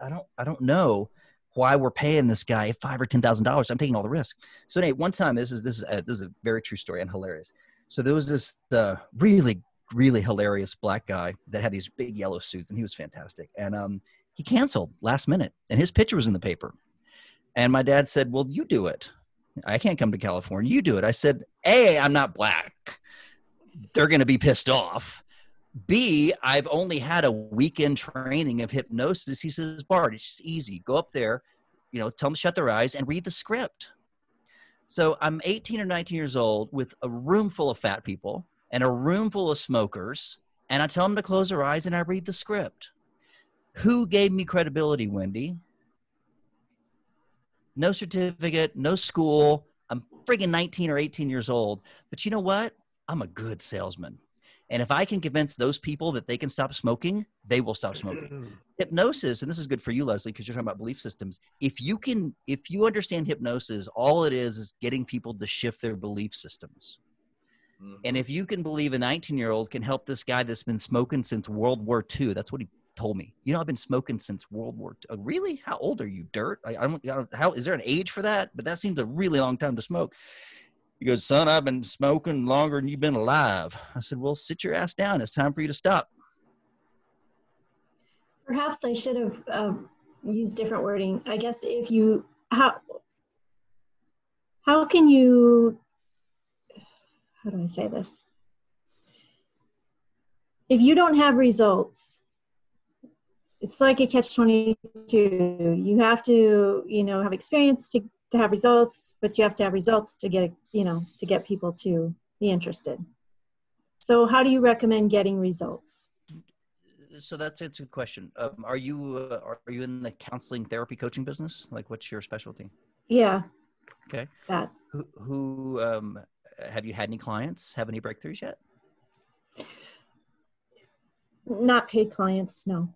I don't know why we're paying this guy $5,000 or $10,000. I'm taking all the risk. So anyway, one time, this is a very true story and hilarious. So there was this really, really hilarious black guy that had these big yellow suits, and he was fantastic. And he canceled last minute, and his picture was in the paper. And my dad said, well, you do it. I can't come to California. You do it. I said, A, I'm not black. They're going to be pissed off. B, I've only had a weekend training of hypnosis. He says, Bart, it's just easy. Go up there, tell them to shut their eyes and read the script. So I'm 18 or 19 years old with a room full of fat people and a room full of smokers. And I tell them to close their eyes and I read the script. Who gave me credibility, Wendy? No certificate, no school. I'm friggin' 19 or 18 years old. But you know what? I'm a good salesman. And if I can convince those people that they can stop smoking, they will stop smoking. Hypnosis, and this is good for you, Leslie, because you're talking about belief systems. If you understand hypnosis, all it is getting people to shift their belief systems. Mm-hmm. And if you can believe a 19-year-old can help this guy that's been smoking since World War II, that's what he told me. I've been smoking since World War II. Really? How old are you, dirt? I don't, how is there an age for that? But that seems a really long time to smoke. He goes, son, I've been smoking longer than you've been alive. I said, well, sit your ass down. It's time for you to stop. Perhaps I should have used different wording. I guess how can you, how do I say this? If you don't have results, it's like a catch-22. You have to, have experience to have results, but you have to have results to get, to get people to be interested. So how do you recommend getting results? So that's a good question. Are you in the counseling therapy coaching business? Like, what's your specialty? Yeah. Okay. That. Who have you had any clients? Have any breakthroughs yet? Not paid clients, no.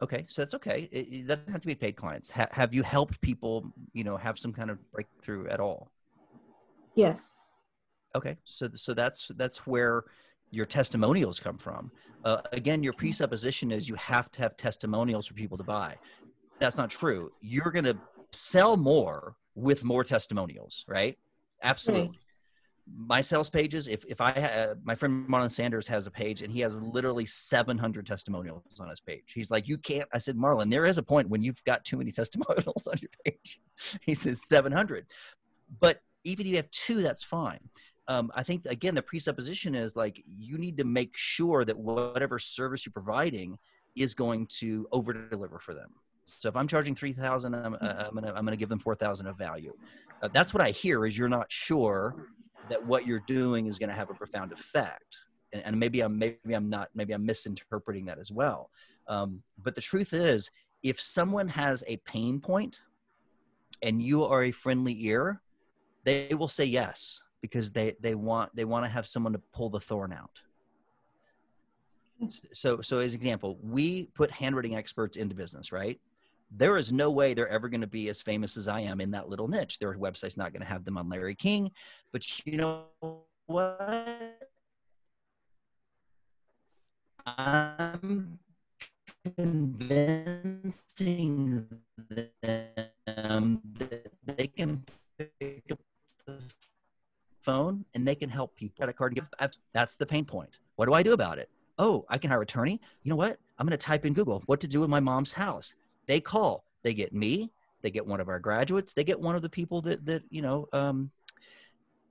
Okay, so that's okay. It doesn't have to be paid clients. Have you helped people, have some kind of breakthrough at all? Yes. Okay, so that's where your testimonials come from. Again, your presupposition is you have to have testimonials for people to buy. That's not true. You're going to sell more with more testimonials, right? Absolutely. Right. My sales pages, if I my friend Marlon Sanders has a page and he has literally 700 testimonials on his page. He's like, you can't. I said, Marlon, there is a point when you've got too many testimonials on your page. He says 700, but even if you have 2, that's fine. I think, again, the presupposition is like, you need to make sure that whatever service you're providing is going to over deliver for them. So if I'm charging $3,000, I'm gonna give them $4,000 of value. That's what I hear is you're not sure that what you're doing is going to have a profound effect. And maybe I'm misinterpreting that as well. But the truth is, if someone has a pain point and you are a friendly ear, they will say yes, because they want to have someone to pull the thorn out. So as an example, we put handwriting experts into business, right? There is no way they're ever going to be as famous as I am in that little niche. Their website's not going to have them on Larry King. But you know what? I'm convincing them that they can pick up the phone and they can help people. Credit card, that's the pain point. What do I do about it? Oh, I can hire an attorney. You know what? I'm going to type in Google, what to do with my mom's house. They call, they get me, they get one of our graduates, they get one of the people that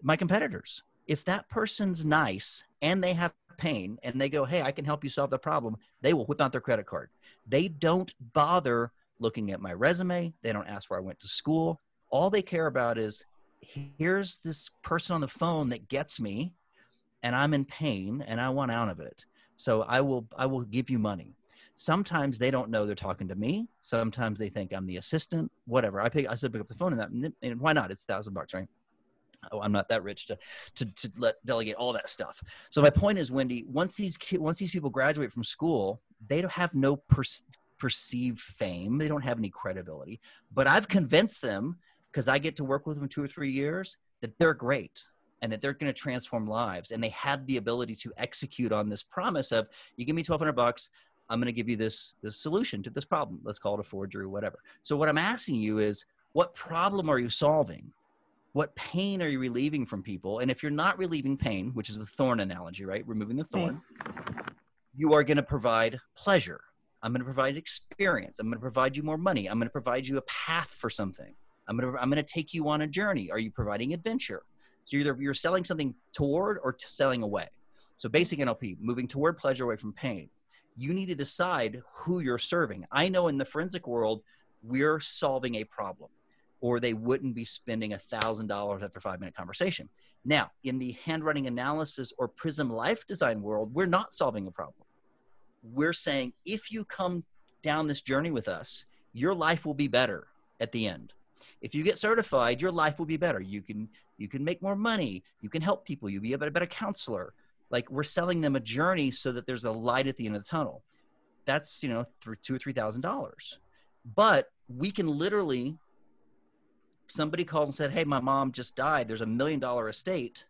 my competitors. If that person's nice and they have pain and they go, hey, I can help you solve the problem, they will whip out their credit card. They don't bother looking at my resume. They don't ask where I went to school. All they care about is, here's this person on the phone that gets me, and I'm in pain and I want out of it. So I will give you money. Sometimes they don't know they're talking to me. Sometimes they think I'm the assistant, whatever. I said, pick up the phone and why not? It's $1,000, right? Oh, I'm not that rich to delegate all that stuff. So my point is, Wendy, once these people graduate from school, they don't have no perceived fame. They don't have any credibility, but I've convinced them, because I get to work with them 2 or 3 years, that they're great and that they're going to transform lives. And they have the ability to execute on this promise of, you give me $1,200, I'm going to give you this solution to this problem. Let's call it a forgery, whatever. So what I'm asking you is, what problem are you solving? What pain are you relieving from people? And if you're not relieving pain, which is the thorn analogy, right? Removing the thorn, you are going to provide pleasure. I'm going to provide experience. I'm going to provide you more money. I'm going to provide you a path for something. I'm going to take you on a journey. Are you providing adventure? So either you're selling something toward or selling away. So basic NLP, moving toward pleasure, away from pain. You need to decide who you're serving. I know in the forensic world, we're solving a problem, or they wouldn't be spending $1,000 after a 5-minute conversation. Now, in the handwriting analysis or Prism life design world, we're not solving a problem. We're saying, if you come down this journey with us, your life will be better at the end. If you get certified, your life will be better. You can make more money. You can help people. You'll be a better counselor. Like, we're selling them a journey so that there's a light at the end of the tunnel. That's, through $2,000 or $3,000. But we can literally, somebody calls and said, hey, my mom just died. There's $1 million estate.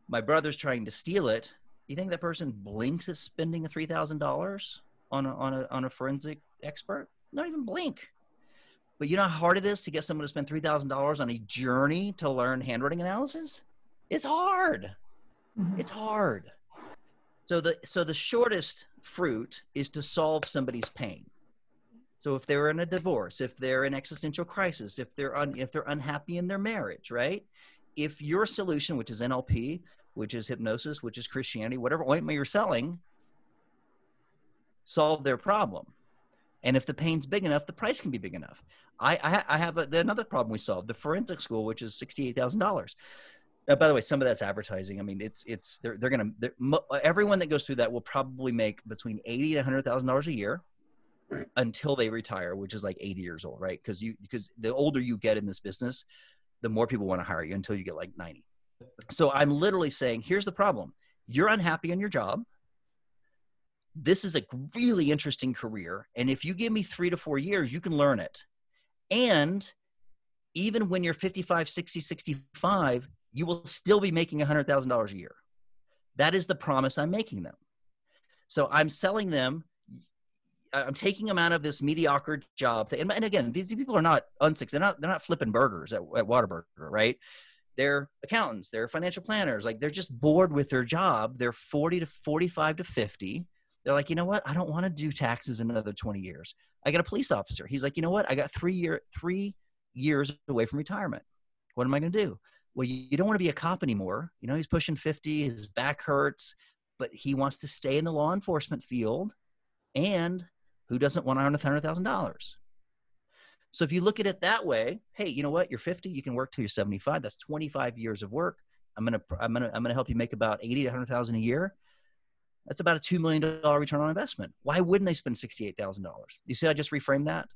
My brother's trying to steal it. You think that person blinks at spending $3,000 on a forensic expert? Not even blink. But you know how hard it is to get someone to spend $3,000 on a journey to learn handwriting analysis? It's hard. It's hard. So the shortest fruit is to solve somebody's pain. So if they're in a divorce, if they're in existential crisis, if they're unhappy in their marriage, right? If your solution, which is NLP, which is hypnosis, which is Christianity, whatever ointment you're selling, solve their problem. And if the pain's big enough, the price can be big enough. I have another problem we solved, the forensic school, which is $68,000. By the way, some of that's advertising. I mean, everyone that goes through that will probably make between $80,000 to $100,000 a year until they retire, which is like 80 years old, right? Because the older you get in this business, the more people want to hire you until you get like 90. So I'm literally saying, here's the problem. You're unhappy in your job. This is a really interesting career. And if you give me 3 to 4 years, you can learn it. And even when you're 55, 60, 65, you will still be making $100,000 a year. That is the promise I'm making them. So I'm selling them. I'm taking them out of this mediocre job. And again, these people are not unsuccessful. They're not flipping burgers at Whataburger, right? They're accountants. They're financial planners. Like, they're just bored with their job. They're 40 to 45 to 50. They're like, you know what? I don't want to do taxes in another 20 years. I got a police officer. He's like, you know what? I got 3 years away from retirement. What am I going to do? Well, you don't want to be a cop anymore. He's pushing 50. His back hurts, but he wants to stay in the law enforcement field. And who doesn't want to earn $100,000? So if you look at it that way, hey, you know what? You're 50. You can work till you're 75. That's 25 years of work. I'm gonna help you make about 80 to 100,000 a year. That's about a $2 million return on investment. Why wouldn't they spend $68,000? You see, I just reframed that.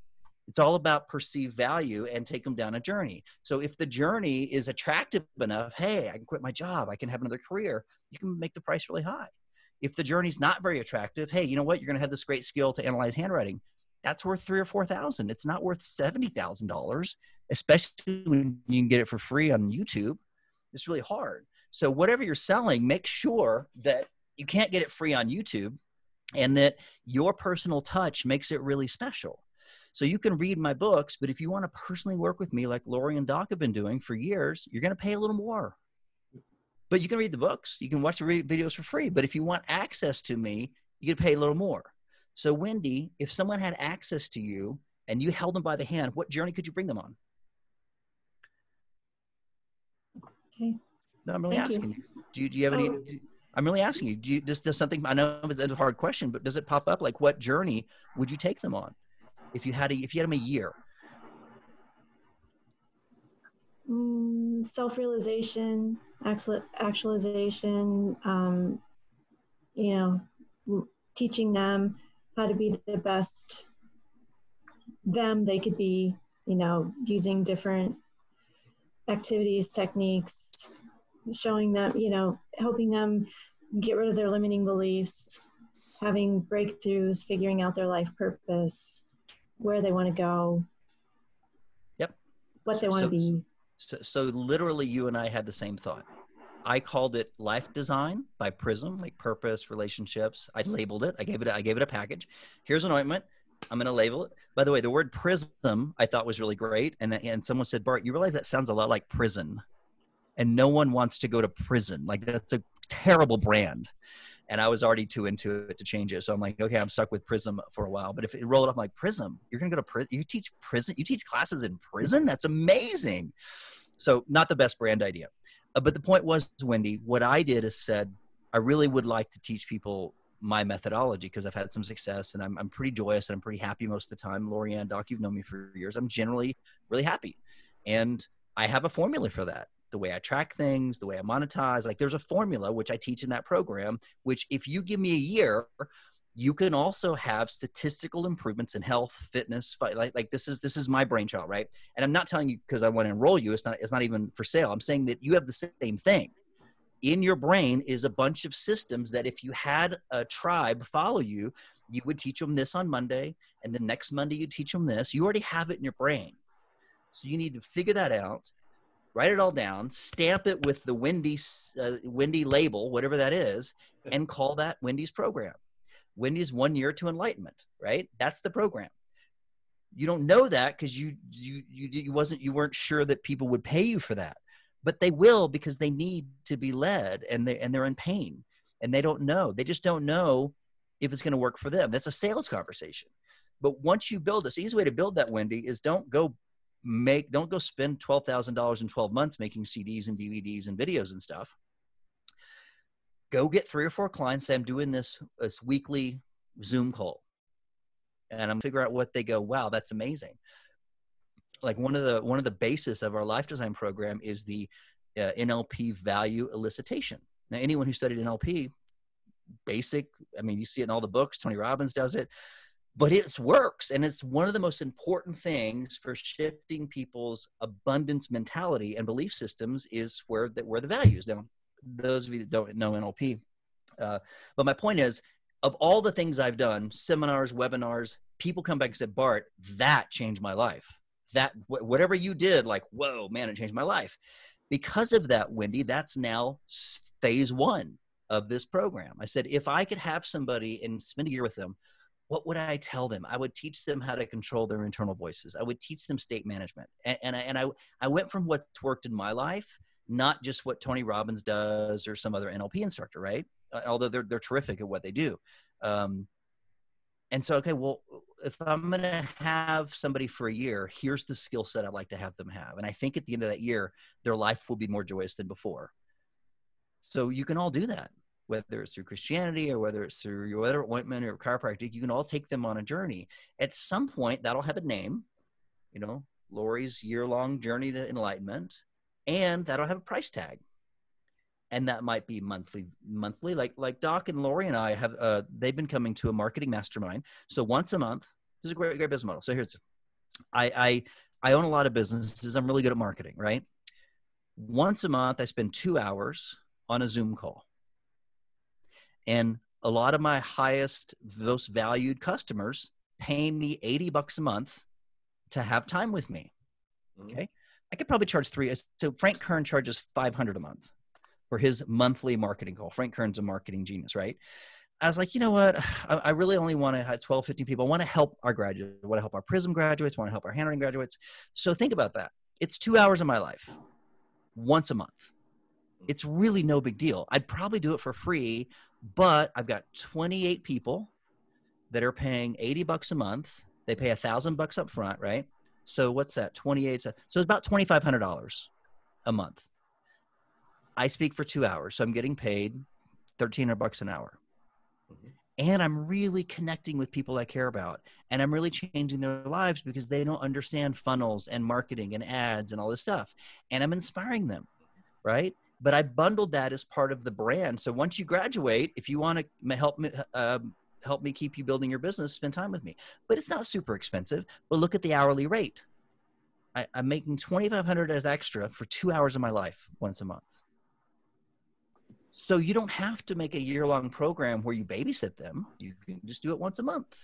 It's all about perceived value and take them down a journey. So if the journey is attractive enough, hey, I can quit my job, I can have another career, you can make the price really high. If the journey's not very attractive, hey, you know what? You're going to have this great skill to analyze handwriting. That's worth $3,000 or $4,000. It's not worth $70,000, especially when you can get it for free on YouTube. It's really hard. So whatever you're selling, make sure that you can't get it free on YouTube and that your personal touch makes it really special. So you can read my books, but if you want to personally work with me like Lori and Doc have been doing for years, you're going to pay a little more. But you can read the books. You can watch the videos for free. But if you want access to me, you can pay a little more. So Wendy, if someone had access to you and you held them by the hand, what journey could you bring them on? Okay. No, I'm really asking you. Do you have any? I'm really asking you. Does something? I know it's a hard question, but does it pop up? Like, what journey would you take them on if you had them a year? self-realization, actualization, you know, teaching them how to be the best them they could be, you know, using different activities, techniques, showing them, you know, helping them get rid of their limiting beliefs, having breakthroughs, figuring out their life purpose, where they want to go, Yep. what they want to be. So literally you and I had the same thought. I called it life design by Prism, like purpose, relationships. I labeled it. I gave it a package. Here's an ointment. I'm going to label it. By the way, the word prism I thought was really great. And someone said, Bart, you realize that sounds a lot like prison. And no one wants to go to prison. Like, that's a terrible brand. And I was already too into it to change it. So I'm like, okay, I'm stuck with Prism for a while. But if it rolled off, like, Prism, you're going to go to prison? You teach prison? You teach classes in prison? That's amazing. So not the best brand idea. But the point was, Wendy, what I did is said, I really would like to teach people my methodology because I've had some success and I'm pretty joyous and I'm pretty happy most of the time. Lorianne, Doc, you've known me for years. I'm generally really happy. And I have a formula for that. The way I track things, the way I monetize, like there's a formula which I teach in that program, which if you give me a year, you can also have statistical improvements in health, fitness, like this is my brainchild, right? And I'm not telling you because I want to enroll you. It's not even for sale. I'm saying that you have the same thing. In your brain is a bunch of systems that if you had a tribe follow you, you would teach them this on Monday, and the next Monday you teach them this. You already have it in your brain. So you need to figure that out, write it all down, stamp it with the Wendy label, whatever that is, and call that Wendy's program. Wendy's 1 year to enlightenment, right? That's the program. You don't know that because you weren't sure that people would pay you for that, but they will because they need to be led and they're in pain and they don't know. They just don't know if it's going to work for them. That's a sales conversation. But once you build this, easy way to build that, Wendy, is don't go spend $12,000 in 12 months making CDs and DVDs and videos and stuff. Go get 3 or 4 clients. Say, I'm doing this weekly Zoom call, and I'm figure out what they go. Wow, that's amazing. Like one of the basis of our life design program is the NLP value elicitation. Now, anyone who studied NLP, basic. I mean, you see it in all the books. Tony Robbins does it. But it works, and it's one of the most important things for shifting people's abundance mentality and belief systems is where the values. Now, those of you that don't know NLP, but my point is, of all the things I've done, seminars, webinars, people come back and say, Bart, that changed my life. That whatever you did, like, whoa, man, it changed my life. Because of that, Wendy, that's now phase 1 of this program. I said, if I could have somebody and spend a year with them, what would I tell them? I would teach them how to control their internal voices. I would teach them state management. And I went from what's worked in my life, not just what Tony Robbins does or some other NLP instructor, right? Although they're terrific at what they do. And so, okay, well, if I'm going to have somebody for a year, here's the skill set I'd like to have them have. And I think at the end of that year, their life will be more joyous than before. So you can all do that. Whether it's through Christianity or whether it's through your other ointment or chiropractic, you can all take them on a journey. At some point, that'll have a name, you know, Lori's year-long journey to enlightenment, and that'll have a price tag. And that might be monthly, like Doc and Lori and I have, they've been coming to a marketing mastermind. So once a month, this is a great business model. So here's, I own a lot of businesses. I'm really good at marketing, right? Once a month, I spend 2 hours on a Zoom call. And a lot of my highest, most valued customers pay me $80 a month to have time with me. Okay. I could probably charge $3. So Frank Kern charges $500 a month for his monthly marketing call. Frank Kern's a marketing genius, right? I was like, you know what? I really only want to have 12, 15 people. I want to help our graduates. I want to help our Prism graduates. I want to help our handwriting graduates. So think about that. It's 2 hours of my life once a month. It's really no big deal. I'd probably do it for free, but I've got 28 people that are paying $80 a month. They pay $1,000 up front, right? So what's that? 28. So it's about $2,500 a month. I speak for 2 hours, so I'm getting paid $1,300 an hour. and I'm really connecting with people I care about, and I'm really changing their lives because they don't understand funnels and marketing and ads and all this stuff, and I'm inspiring them, right? But I bundled that as part of the brand. So once you graduate, if you want to help me keep you building your business, spend time with me. But it's not super expensive. But look at the hourly rate. I'm making $2,500 as extra for 2 hours of my life once a month. So you don't have to make a year-long program where you babysit them. You can just do it once a month.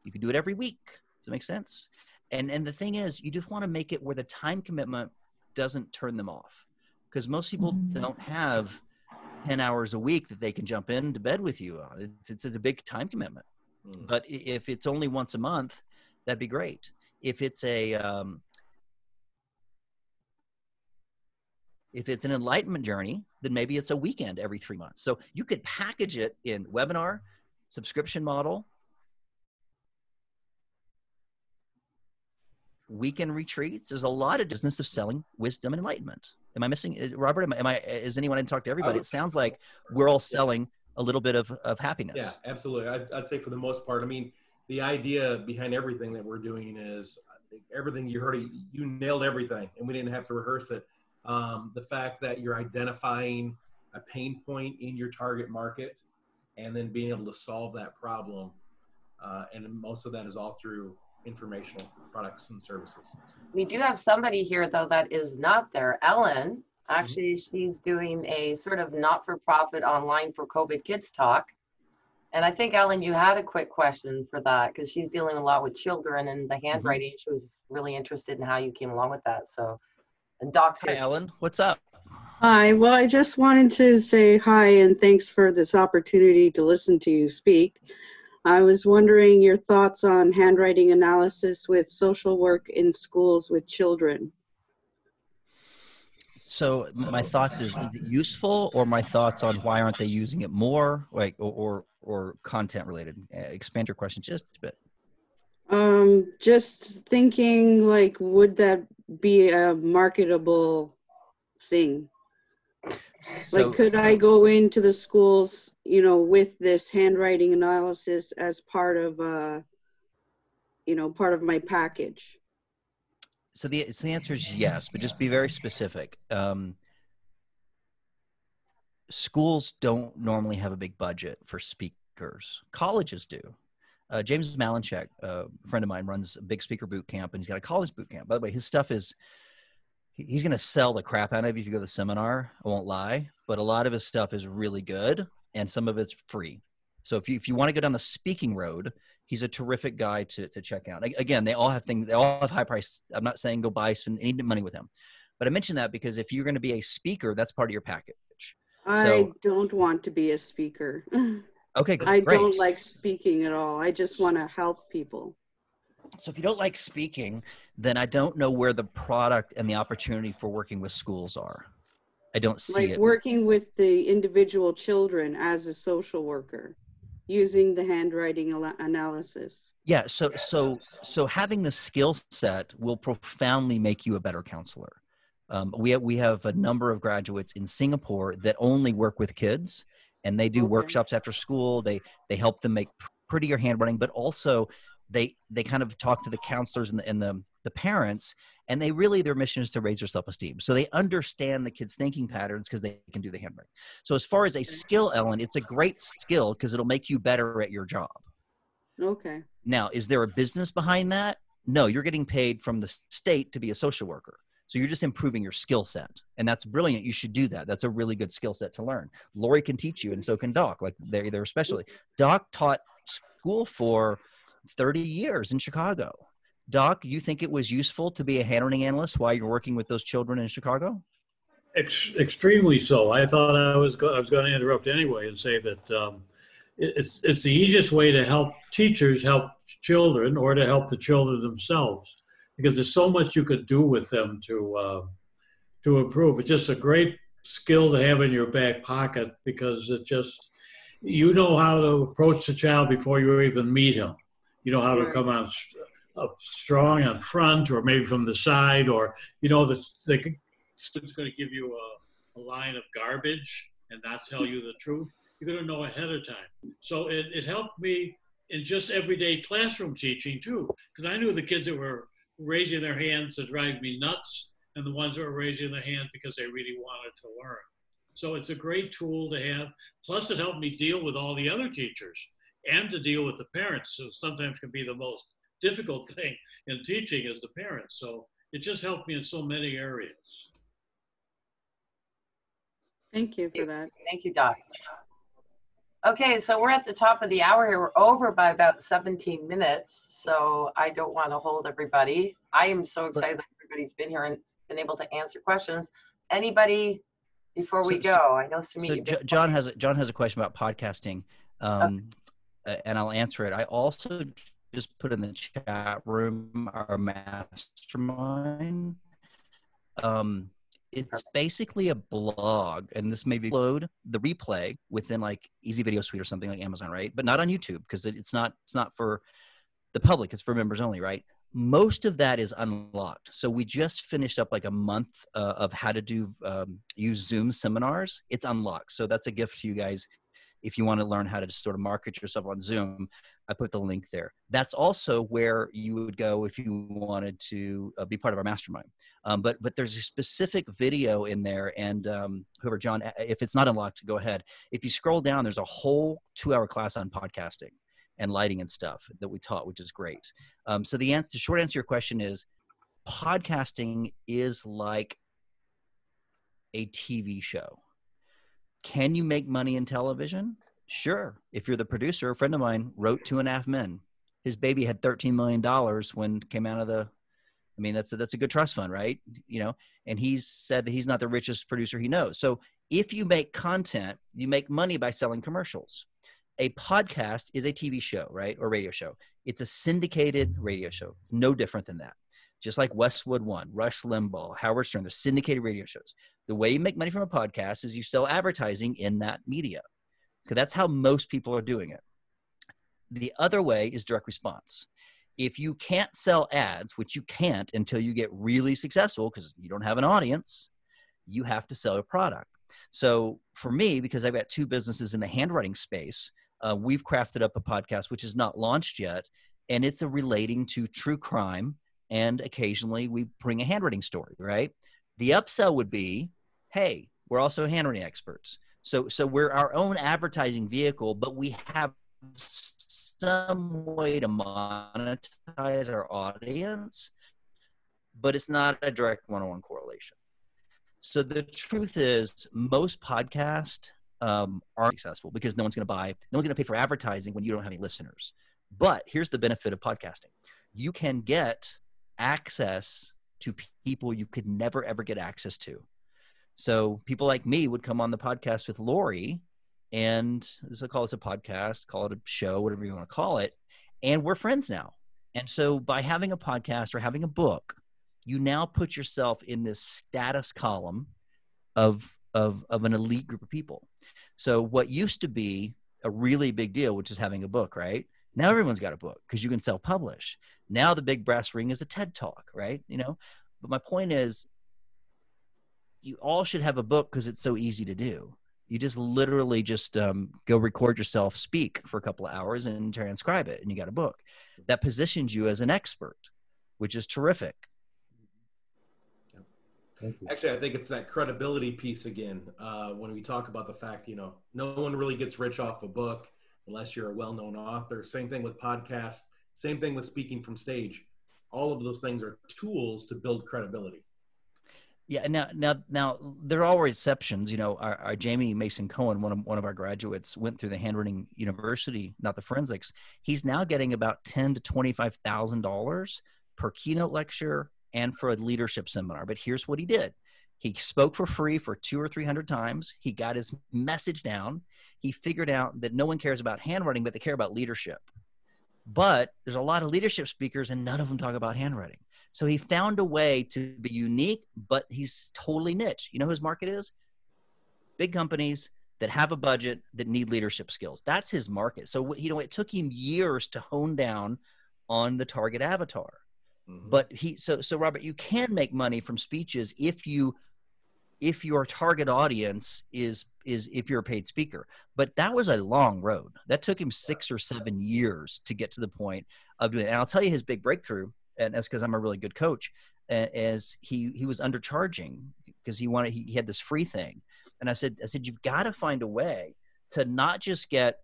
You can do it every week. Does that make sense? And the thing is, you just want to make it where the time commitment doesn't turn them off. Because most people don't have 10 hours a week that they can jump into bed with you on. It's a big time commitment. But if it's only once a month, that'd be great. If it's if it's an enlightenment journey, then maybe it's a weekend every 3 months. So you could package it in webinar, subscription model, weekend retreats. There's a lot of business of selling wisdom and enlightenment. Am I missing, Robert? Is anyone in talk to everybody? It sounds like we're all selling a little bit of happiness. Yeah, absolutely. I'd say for the most part, I mean, the idea behind everything that we're doing is everything you heard, you nailed everything, and we didn't have to rehearse it. The fact that you're identifying a pain point in your target market and then being able to solve that problem. And most of that is all through informational products and services. We do have somebody here, though, that is not there. Ellen, actually, she's doing a sort of not-for-profit online for COVID kids talk. And I think, Ellen, you had a quick question for that because she's dealing a lot with children and the handwriting. She was really interested in how you came along with that. So, and Doc's here. Hi, Ellen. What's up? Hi. Well, I just wanted to say hi and thanks for this opportunity to listen to you speak. I was wondering your thoughts on handwriting analysis with social work in schools with children. So my thoughts is it useful, or my thoughts on why aren't they using it more, like, or content related? Expand your question just a bit. Just thinking, like, would that be a marketable thing? So, like, could I go into the schools, you know, with this handwriting analysis as part of, you know, part of my package? So the answer is yes, but just be very specific. Schools don't normally have a big budget for speakers. Colleges do. James Malinchak, a friend of mine, runs a big speaker boot camp, and he's got a college boot camp. By the way, his stuff is, he's going to sell the crap out of you if you go to the seminar. I won't lie, but a lot of his stuff is really good, and some of it's free. So if you want to go down the speaking road, he's a terrific guy to check out. Again, they all have things, they all have high price. I'm not saying go spend any money with him, but I mention that because if you're going to be a speaker, that's part of your package. I don't want to be a speaker. Okay, I great. don't like speaking at all. I just want to help people. So if you don't like speaking, then I don't know where the product and the opportunity for working with schools are. I don't see like it. Working with the individual children as a social worker, using the handwriting analysis. Yeah, so having the skill set will profoundly make you a better counselor. We have a number of graduates in Singapore that only work with kids, and they do workshops after school. They help them make prettier handwriting, but also they kind of talk to the counselors and the parents, and their mission is to raise their self-esteem. So they understand the kids' thinking patterns because they can do the handwriting. So as far as a skill, Ellen, it's a great skill because it'll make you better at your job. Okay. Now, is there a business behind that? No, you're getting paid from the state to be a social worker. So you're just improving your skill set, and that's brilliant. You should do that. That's a really good skill set to learn. Lori can teach you, and so can Doc. Like they're especially. Doc taught school for 30 years in Chicago. Doc, you think it was useful to be a handwriting analyst while you're working with those children in Chicago? Extremely so. I thought I was going to interrupt anyway and say that it's the easiest way to help teachers help children, or to help the children themselves, because there's so much you could do with them to improve. It's just a great skill to have in your back pocket, because it just, you know how to approach the child before you even meet him. You know how to come out up strong on front, or maybe from the side, or you know that the student's going to give you a line of garbage and not tell you the truth. You're going to know ahead of time. So it helped me in just everyday classroom teaching too, because I knew the kids that were raising their hands to drive me nuts and the ones that were raising their hands because they really wanted to learn. So it's a great tool to have. Plus it helped me deal with all the other teachers and to deal with the parents, who sometimes can be the most difficult thing in teaching is the parents. So it just helped me in so many areas. Thank you for that. Thank you, Doc. Okay, so we're at the top of the hour here. We're over by about 17 minutes, so I don't want to hold everybody. I am so excited that everybody's been here and been able to answer questions. Anybody before we go? I know Sumit. So John has a question about podcasting, and I'll answer it. I also just put in the chat room our mastermind. It's basically a blog, and this may be load the replay within like Easy Video Suite or something like Amazon, right? But not on YouTube, because it's not for the public. It's for members only, right? Most of that is unlocked. So we just finished up like a month of how to do use Zoom seminars. It's unlocked. So that's a gift to you guys if you want to learn how to just sort of market yourself on Zoom. I put the link there. That's also where you would go if you wanted to be part of our mastermind. But there's a specific video in there, and whoever, John, if it's not unlocked, go ahead. If you scroll down, there's a whole 2-hour class on podcasting and lighting and stuff that we taught, which is great. So the short answer to your question is, podcasting is like a TV show. Can you make money in television? Sure. If you're the producer, a friend of mine wrote 2.5 Men. His baby had $13 million when it came out of the, I mean, that's a good trust fund, right? You know, and he's said that he's not the richest producer he knows. So if you make content, you make money by selling commercials. A podcast is a TV show, right? Or radio show. It's a syndicated radio show. It's no different than that. Just like Westwood One, Rush Limbaugh, Howard Stern, they're syndicated radio shows. The way you make money from a podcast is you sell advertising in that media. So that's how most people are doing it. The other way is direct response. If you can't sell ads, which you can't until you get really successful because you don't have an audience, you have to sell a product. So for me, because I've got 2 businesses in the handwriting space, we've crafted up a podcast which is not launched yet, and it's relating to true crime, and occasionally we bring a handwriting story, right? The upsell would be, hey, we're also handwriting experts. So we're our own advertising vehicle, but we have some way to monetize our audience, but it's not a direct one-on-one correlation. So the truth is, most podcasts aren't successful because no one's going to pay for advertising when you don't have any listeners. But here's the benefit of podcasting. You can get access to people you could never, ever get access to. So people like me would come on the podcast with Lori, and so call this a podcast, call it a show, whatever you want to call it. And we're friends now. And so by having a podcast or having a book, you now put yourself in this status column of an elite group of people. So what used to be a really big deal, which is having a book, right? Now everyone's got a book because you can self-publish. Now the big brass ring is a TED Talk, right? You know, but my point is, you all should have a book because it's so easy to do. You just literally just go record yourself speak for a couple of hours and transcribe it, and you got a book. That positions you as an expert, which is terrific. Actually, I think it's that credibility piece again. When we talk about the fact, you know, no one really gets rich off a book unless you're a well-known author. Same thing with podcasts. Same thing with speaking from stage. All of those things are tools to build credibility. Yeah. Now there are always exceptions. You know, our Jamie Mason Cohen, one of our graduates, went through the Handwriting University, not the forensics. He's now getting about $10,000 to $25,000 per keynote lecture and for a leadership seminar. But here's what he did. He spoke for free for 200 or 300 times. He got his message down. He figured out that no one cares about handwriting, but they care about leadership. But there's a lot of leadership speakers and none of them talk about handwriting. So he found a way to be unique, but he's totally niche. You know who his market is? Big companies that have a budget that need leadership skills. That's his market. So, you know, it took him years to hone down on the target avatar. Mm-hmm. But so Robert, you can make money from speeches if you if your target audience is if you're a paid speaker. But that was a long road. That took him 6 or 7 years to get to the point of doing it. And I'll tell you his big breakthrough, and that's because I'm a really good coach, as he was undercharging because he had this free thing. And I said, you've got to find a way to not just get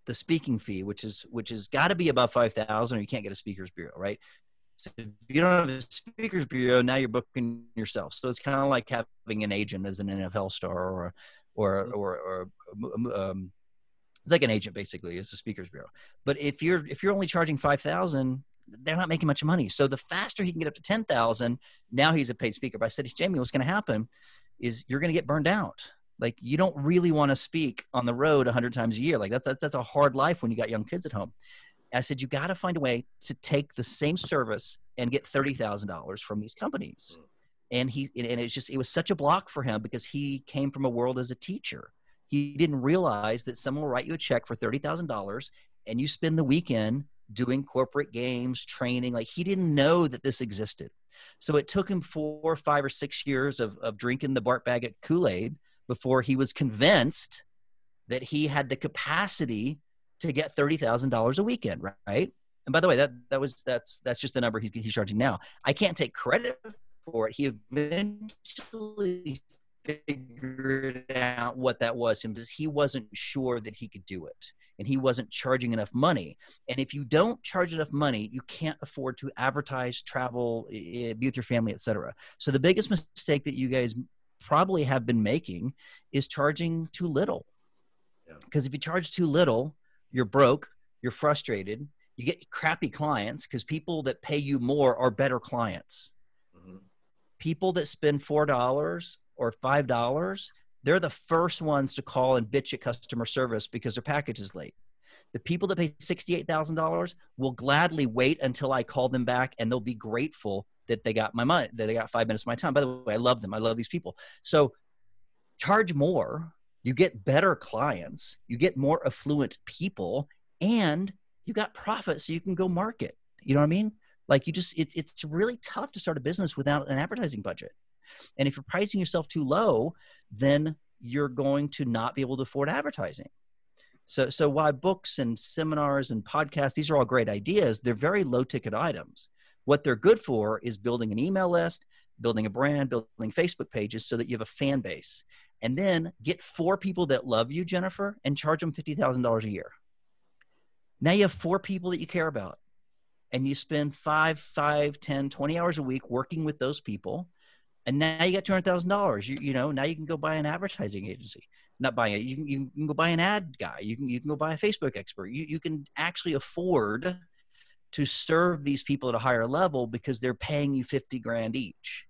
the speaking fee, which is got to be above 5,000, or you can't get a speaker's bureau, right? So if you don't have a speaker's bureau, now you're booking yourself. So it's kind of like having an agent as an NFL star, or it's like an agent basically. It's a speaker's bureau. But if you're only charging 5,000, they're not making much money. So the faster he can get up to 10,000, now he's a paid speaker. But I said, Jamie, what's going to happen is you're going to get burned out. Like, you don't really want to speak on the road 100 times a year. Like that's a hard life when you got young kids at home. I said, you got to find a way to take the same service and get $30,000 from these companies. And it was such a block for him because he came from a world as a teacher. He didn't realize that someone will write you a check for $30,000 and you spend the weekend doing corporate games, training. Like, he didn't know that this existed. So it took him 4, 5, or 6 years of drinking the Bart Baggett Kool-Aid before he was convinced that he had the capacity to get $30,000 a weekend, right? And by the way, that's just the number he's charging now. I can't take credit for it. He eventually figured out what that was, because he wasn't sure that he could do it, and he wasn't charging enough money. And if you don't charge enough money, you can't afford to advertise, travel, be with your family, etc. So the biggest mistake that you guys probably have been making is charging too little. Because if you charge too little, you're broke, you're frustrated, you get crappy clients, because people that pay you more are better clients. People that spend $4 or $5, they're the first ones to call and bitch at customer service because their package is late. The people that pay $68,000 will gladly wait until I call them back, and they'll be grateful that they got my money, that they got 5 minutes of my time. By the way, I love them. I love these people. So charge more, you get better clients, you get more affluent people, and you got profit so you can go market. You know what I mean? Like, it's really tough to start a business without an advertising budget. And if you're pricing yourself too low, then you're going to not be able to afford advertising. So while books and seminars and podcasts, these are all great ideas, they're very low ticket items. What they're good for is building an email list, building a brand, building Facebook pages so that you have a fan base. And then get 4 people that love you, Jennifer, and charge them $50,000 a year. Now you have 4 people that you care about. And you spend 5, 10, 20 hours a week working with those people. And now you got $200,000. You know, now you can go buy an advertising agency. Not buying it. You can go buy an ad guy. You can go buy a Facebook expert. You can actually afford to serve these people at a higher level because they're paying you $50,000 each.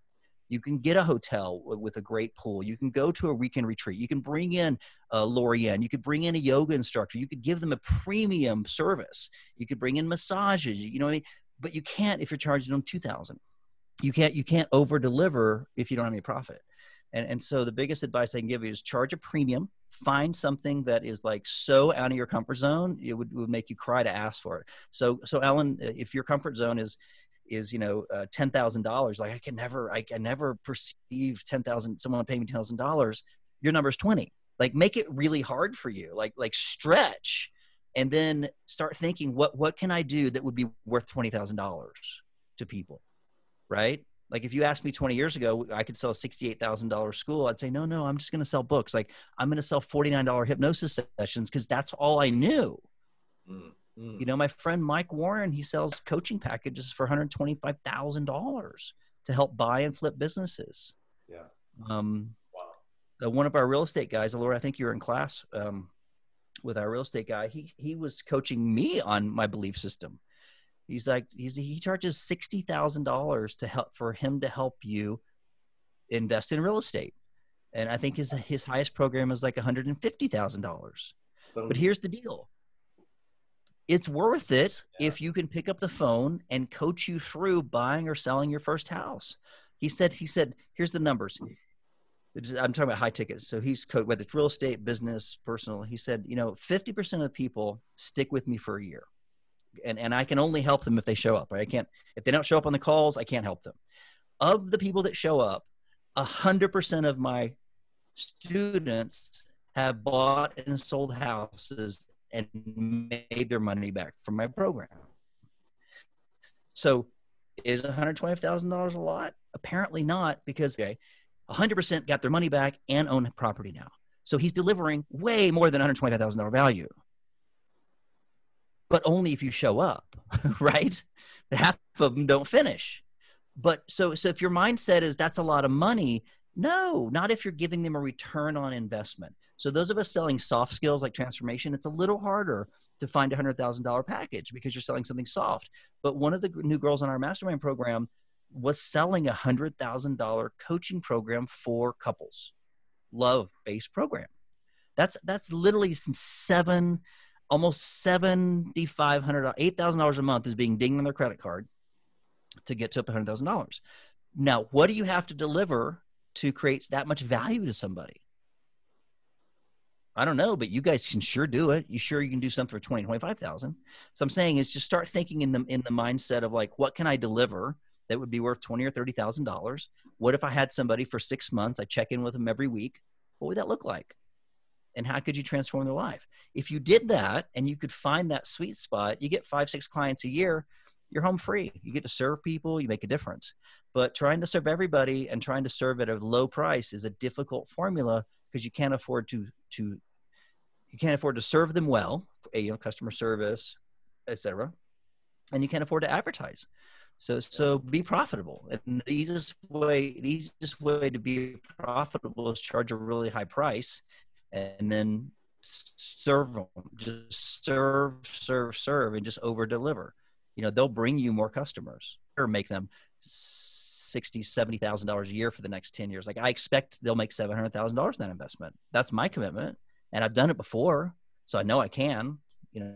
You can get a hotel with a great pool. You can go to a weekend retreat. You can bring in a Lorianne. You could bring in a yoga instructor. You could give them a premium service. You could bring in massages. You know what I mean? But you can't if you're charging them $2,000. You can't over deliver if you don't have any profit. And so the biggest advice I can give you is charge a premium. Find something that is like so out of your comfort zone, it would make you cry to ask for it. So Ellen, if your comfort zone is $10,000, like I can never perceive 10,000, someone paying me $10,000, your number is 20. Like, make it really hard for you, like stretch, and then start thinking, what can I do that would be worth $20,000 to people, right? Like, if you asked me 20 years ago, I could sell a $68,000 school. I'd say, no, I'm just going to sell books. Like, I'm going to sell $49 hypnosis sessions because that's all I knew. You know, my friend Mike Warren, he sells coaching packages for $125,000 to help buy and flip businesses. Yeah. Wow. One of our real estate guys, Laura, I think you were in class with our real estate guy. He was coaching me on my belief system. He's like, he charges $60,000 for him to help you invest in real estate. And I think his highest program is like $150,000. But here's the deal. It's worth it if you can pick up the phone and coach you through buying or selling your first house. He said, here's the numbers. I'm talking about high tickets. So he's whether it's real estate, business, personal. He said, 50% of the people stick with me for a year. And I can only help them if they show up. Right? If they don't show up on the calls, I can't help them. Of the people that show up, 100% of my students have bought and sold houses and made their money back from my program. So is $125,000 a lot? Apparently not, because 100% got their money back and own property now. So he's delivering way more than $125,000 value. But only if you show up, right? Half of them don't finish. But so if your mindset is that's a lot of money, no, not if you're giving them a return on investment. So those of us selling soft skills like transformation, it's a little harder to find a $100,000 package because you're selling something soft. But one of the new girls on our mastermind program was selling a $100,000 coaching program for couples, love-based program. That's literally almost $7,500, $8,000 a month is being dinged on their credit card to get to up $100,000. Now, what do you have to deliver to create that much value to somebody? I don't know, but you guys can sure do it. You can do something for 20, 25,000. So I'm saying is just start thinking in the mindset of like, what can I deliver that would be worth $20,000 or $30,000? What if I had somebody for 6 months? I check in with them every week. What would that look like? And how could you transform their life? If you did that and you could find that sweet spot, you get 5-6 clients a year, you're home free. You get to serve people, you make a difference. But trying to serve everybody and trying to serve at a low price is a difficult formula because you can't afford to serve them well, customer service, etc. And you can't afford to advertise. So be profitable. And the easiest way to be profitable is charge a really high price and then serve them. Just serve, and just over deliver. They'll bring you more customers or make them $60,000, $70,000 a year for the next 10 years. Like I expect they'll make $700,000 in that investment. That's my commitment. And I've done it before. So I know I can.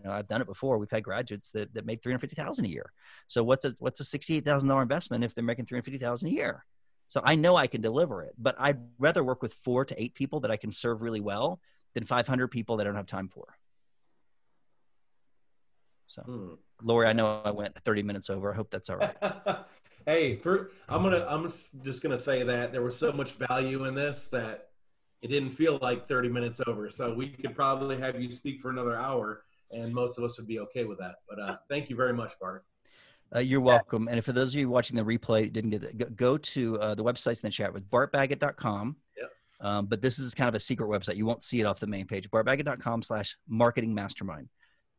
I've done it before. We've had graduates that made $350,000 a year. So what's a $68,000 investment if they're making $350,000 a year? So I know I can deliver it, but I'd rather work with 4 to 8 people that I can serve really well than 500 people that I don't have time for. So Lori, I know I went 30 minutes over. I hope that's all right. Hey, I'm just gonna say that there was so much value in this that it didn't feel like 30 minutes over. So we could probably have you speak for another hour, and most of us would be okay with that. But thank you very much, Bart. You're welcome. And for those of you watching the replay didn't get it, go to the websites in the chat with bartbaggett.com. Yep. But this is kind of a secret website. You won't see it off the main page. bartbaggett.com/marketingmastermind.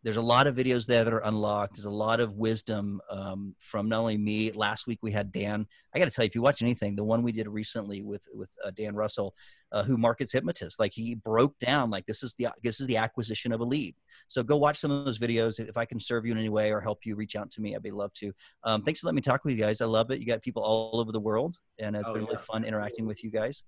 There's a lot of videos there that are unlocked. There's a lot of wisdom from not only me. Last week we had Dan. I got to tell you, if you watch anything, the one we did recently with Dan Russell, who markets hypnotists, like he broke down like this is the acquisition of a lead. So go watch some of those videos. If I can serve you in any way or help you, reach out to me. I'd be love to. Thanks for letting me talk with you guys. I love it. You got people all over the world, and it's been really fun interacting with you guys.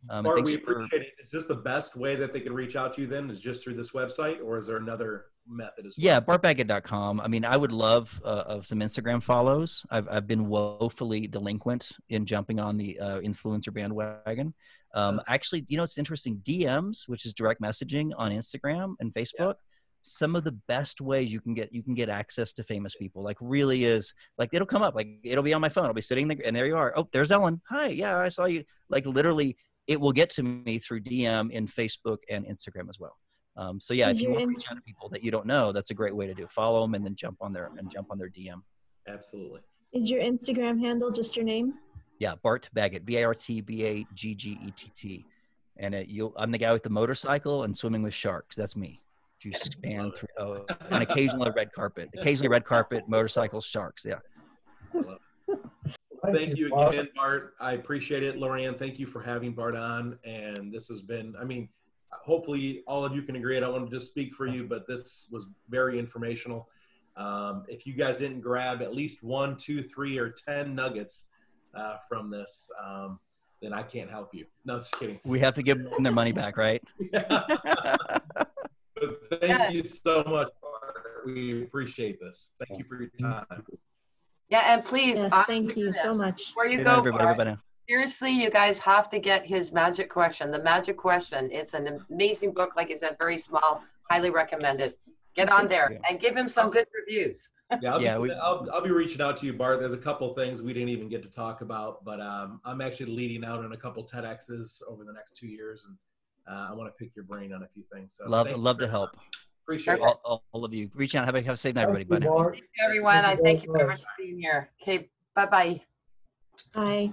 Bart, we appreciate it. Is this the best way that they can reach out to you then? Is just through this website, or is there another method as well? Yeah, bartbaggett.com. I mean, I would love of some Instagram follows. I've been woefully delinquent in jumping on the influencer bandwagon. Actually, it's interesting. DMs, which is direct messaging on Instagram and Facebook, some of the best ways you can get access to famous people. Like really is like it'll come up, like it'll be on my phone. I'll be sitting there, and there you are. Oh, there's Ellen. Hi, yeah, I saw you. Like literally, it will get to me through DM in Facebook and Instagram as well. So yeah, if you want to reach out to people that you don't know, that's a great way to do. Follow them and then jump on their DM. Absolutely. Is your Instagram handle just your name? Yeah, Bart Baggett, BartBaggett. And I'm the guy with the motorcycle and swimming with sharks. That's me. If you span through, and occasionally a red carpet, motorcycles, sharks. Yeah. Thank you again, Bart. I appreciate it. Lorianne, thank you for having Bart on. And this has been, hopefully all of you can agree. I don't want to just speak for you, but this was very informational. If you guys didn't grab at least 1, 2, 3, or 10 nuggets from this, then I can't help you. No, just kidding. We have to give them their money back, right? But thank you so much, Bart. We appreciate this. Thank you for your time. Yeah, and please. Yes, thank you so much. Before you Good go, night, everybody. Bart, Bye now. seriously, you guys have to get his magic question. The magic question. It's an amazing book. Like I said, very small. Highly recommended. Get on there Yeah. and give him some good reviews. Yeah, Yeah, I'll be reaching out to you, Bart. There's a couple things we didn't even get to talk about, but I'm actually leading out on a couple TEDx's over the next 2 years, and I want to pick your brain on a few things. So love thank you to very help. much. Appreciate it. All of you. Reach out. Have a safe night, everybody. Thank you, Bye now. Bart. Thank you, everyone. I Thank you thank you very very much for being here. Okay, bye-bye. Bye.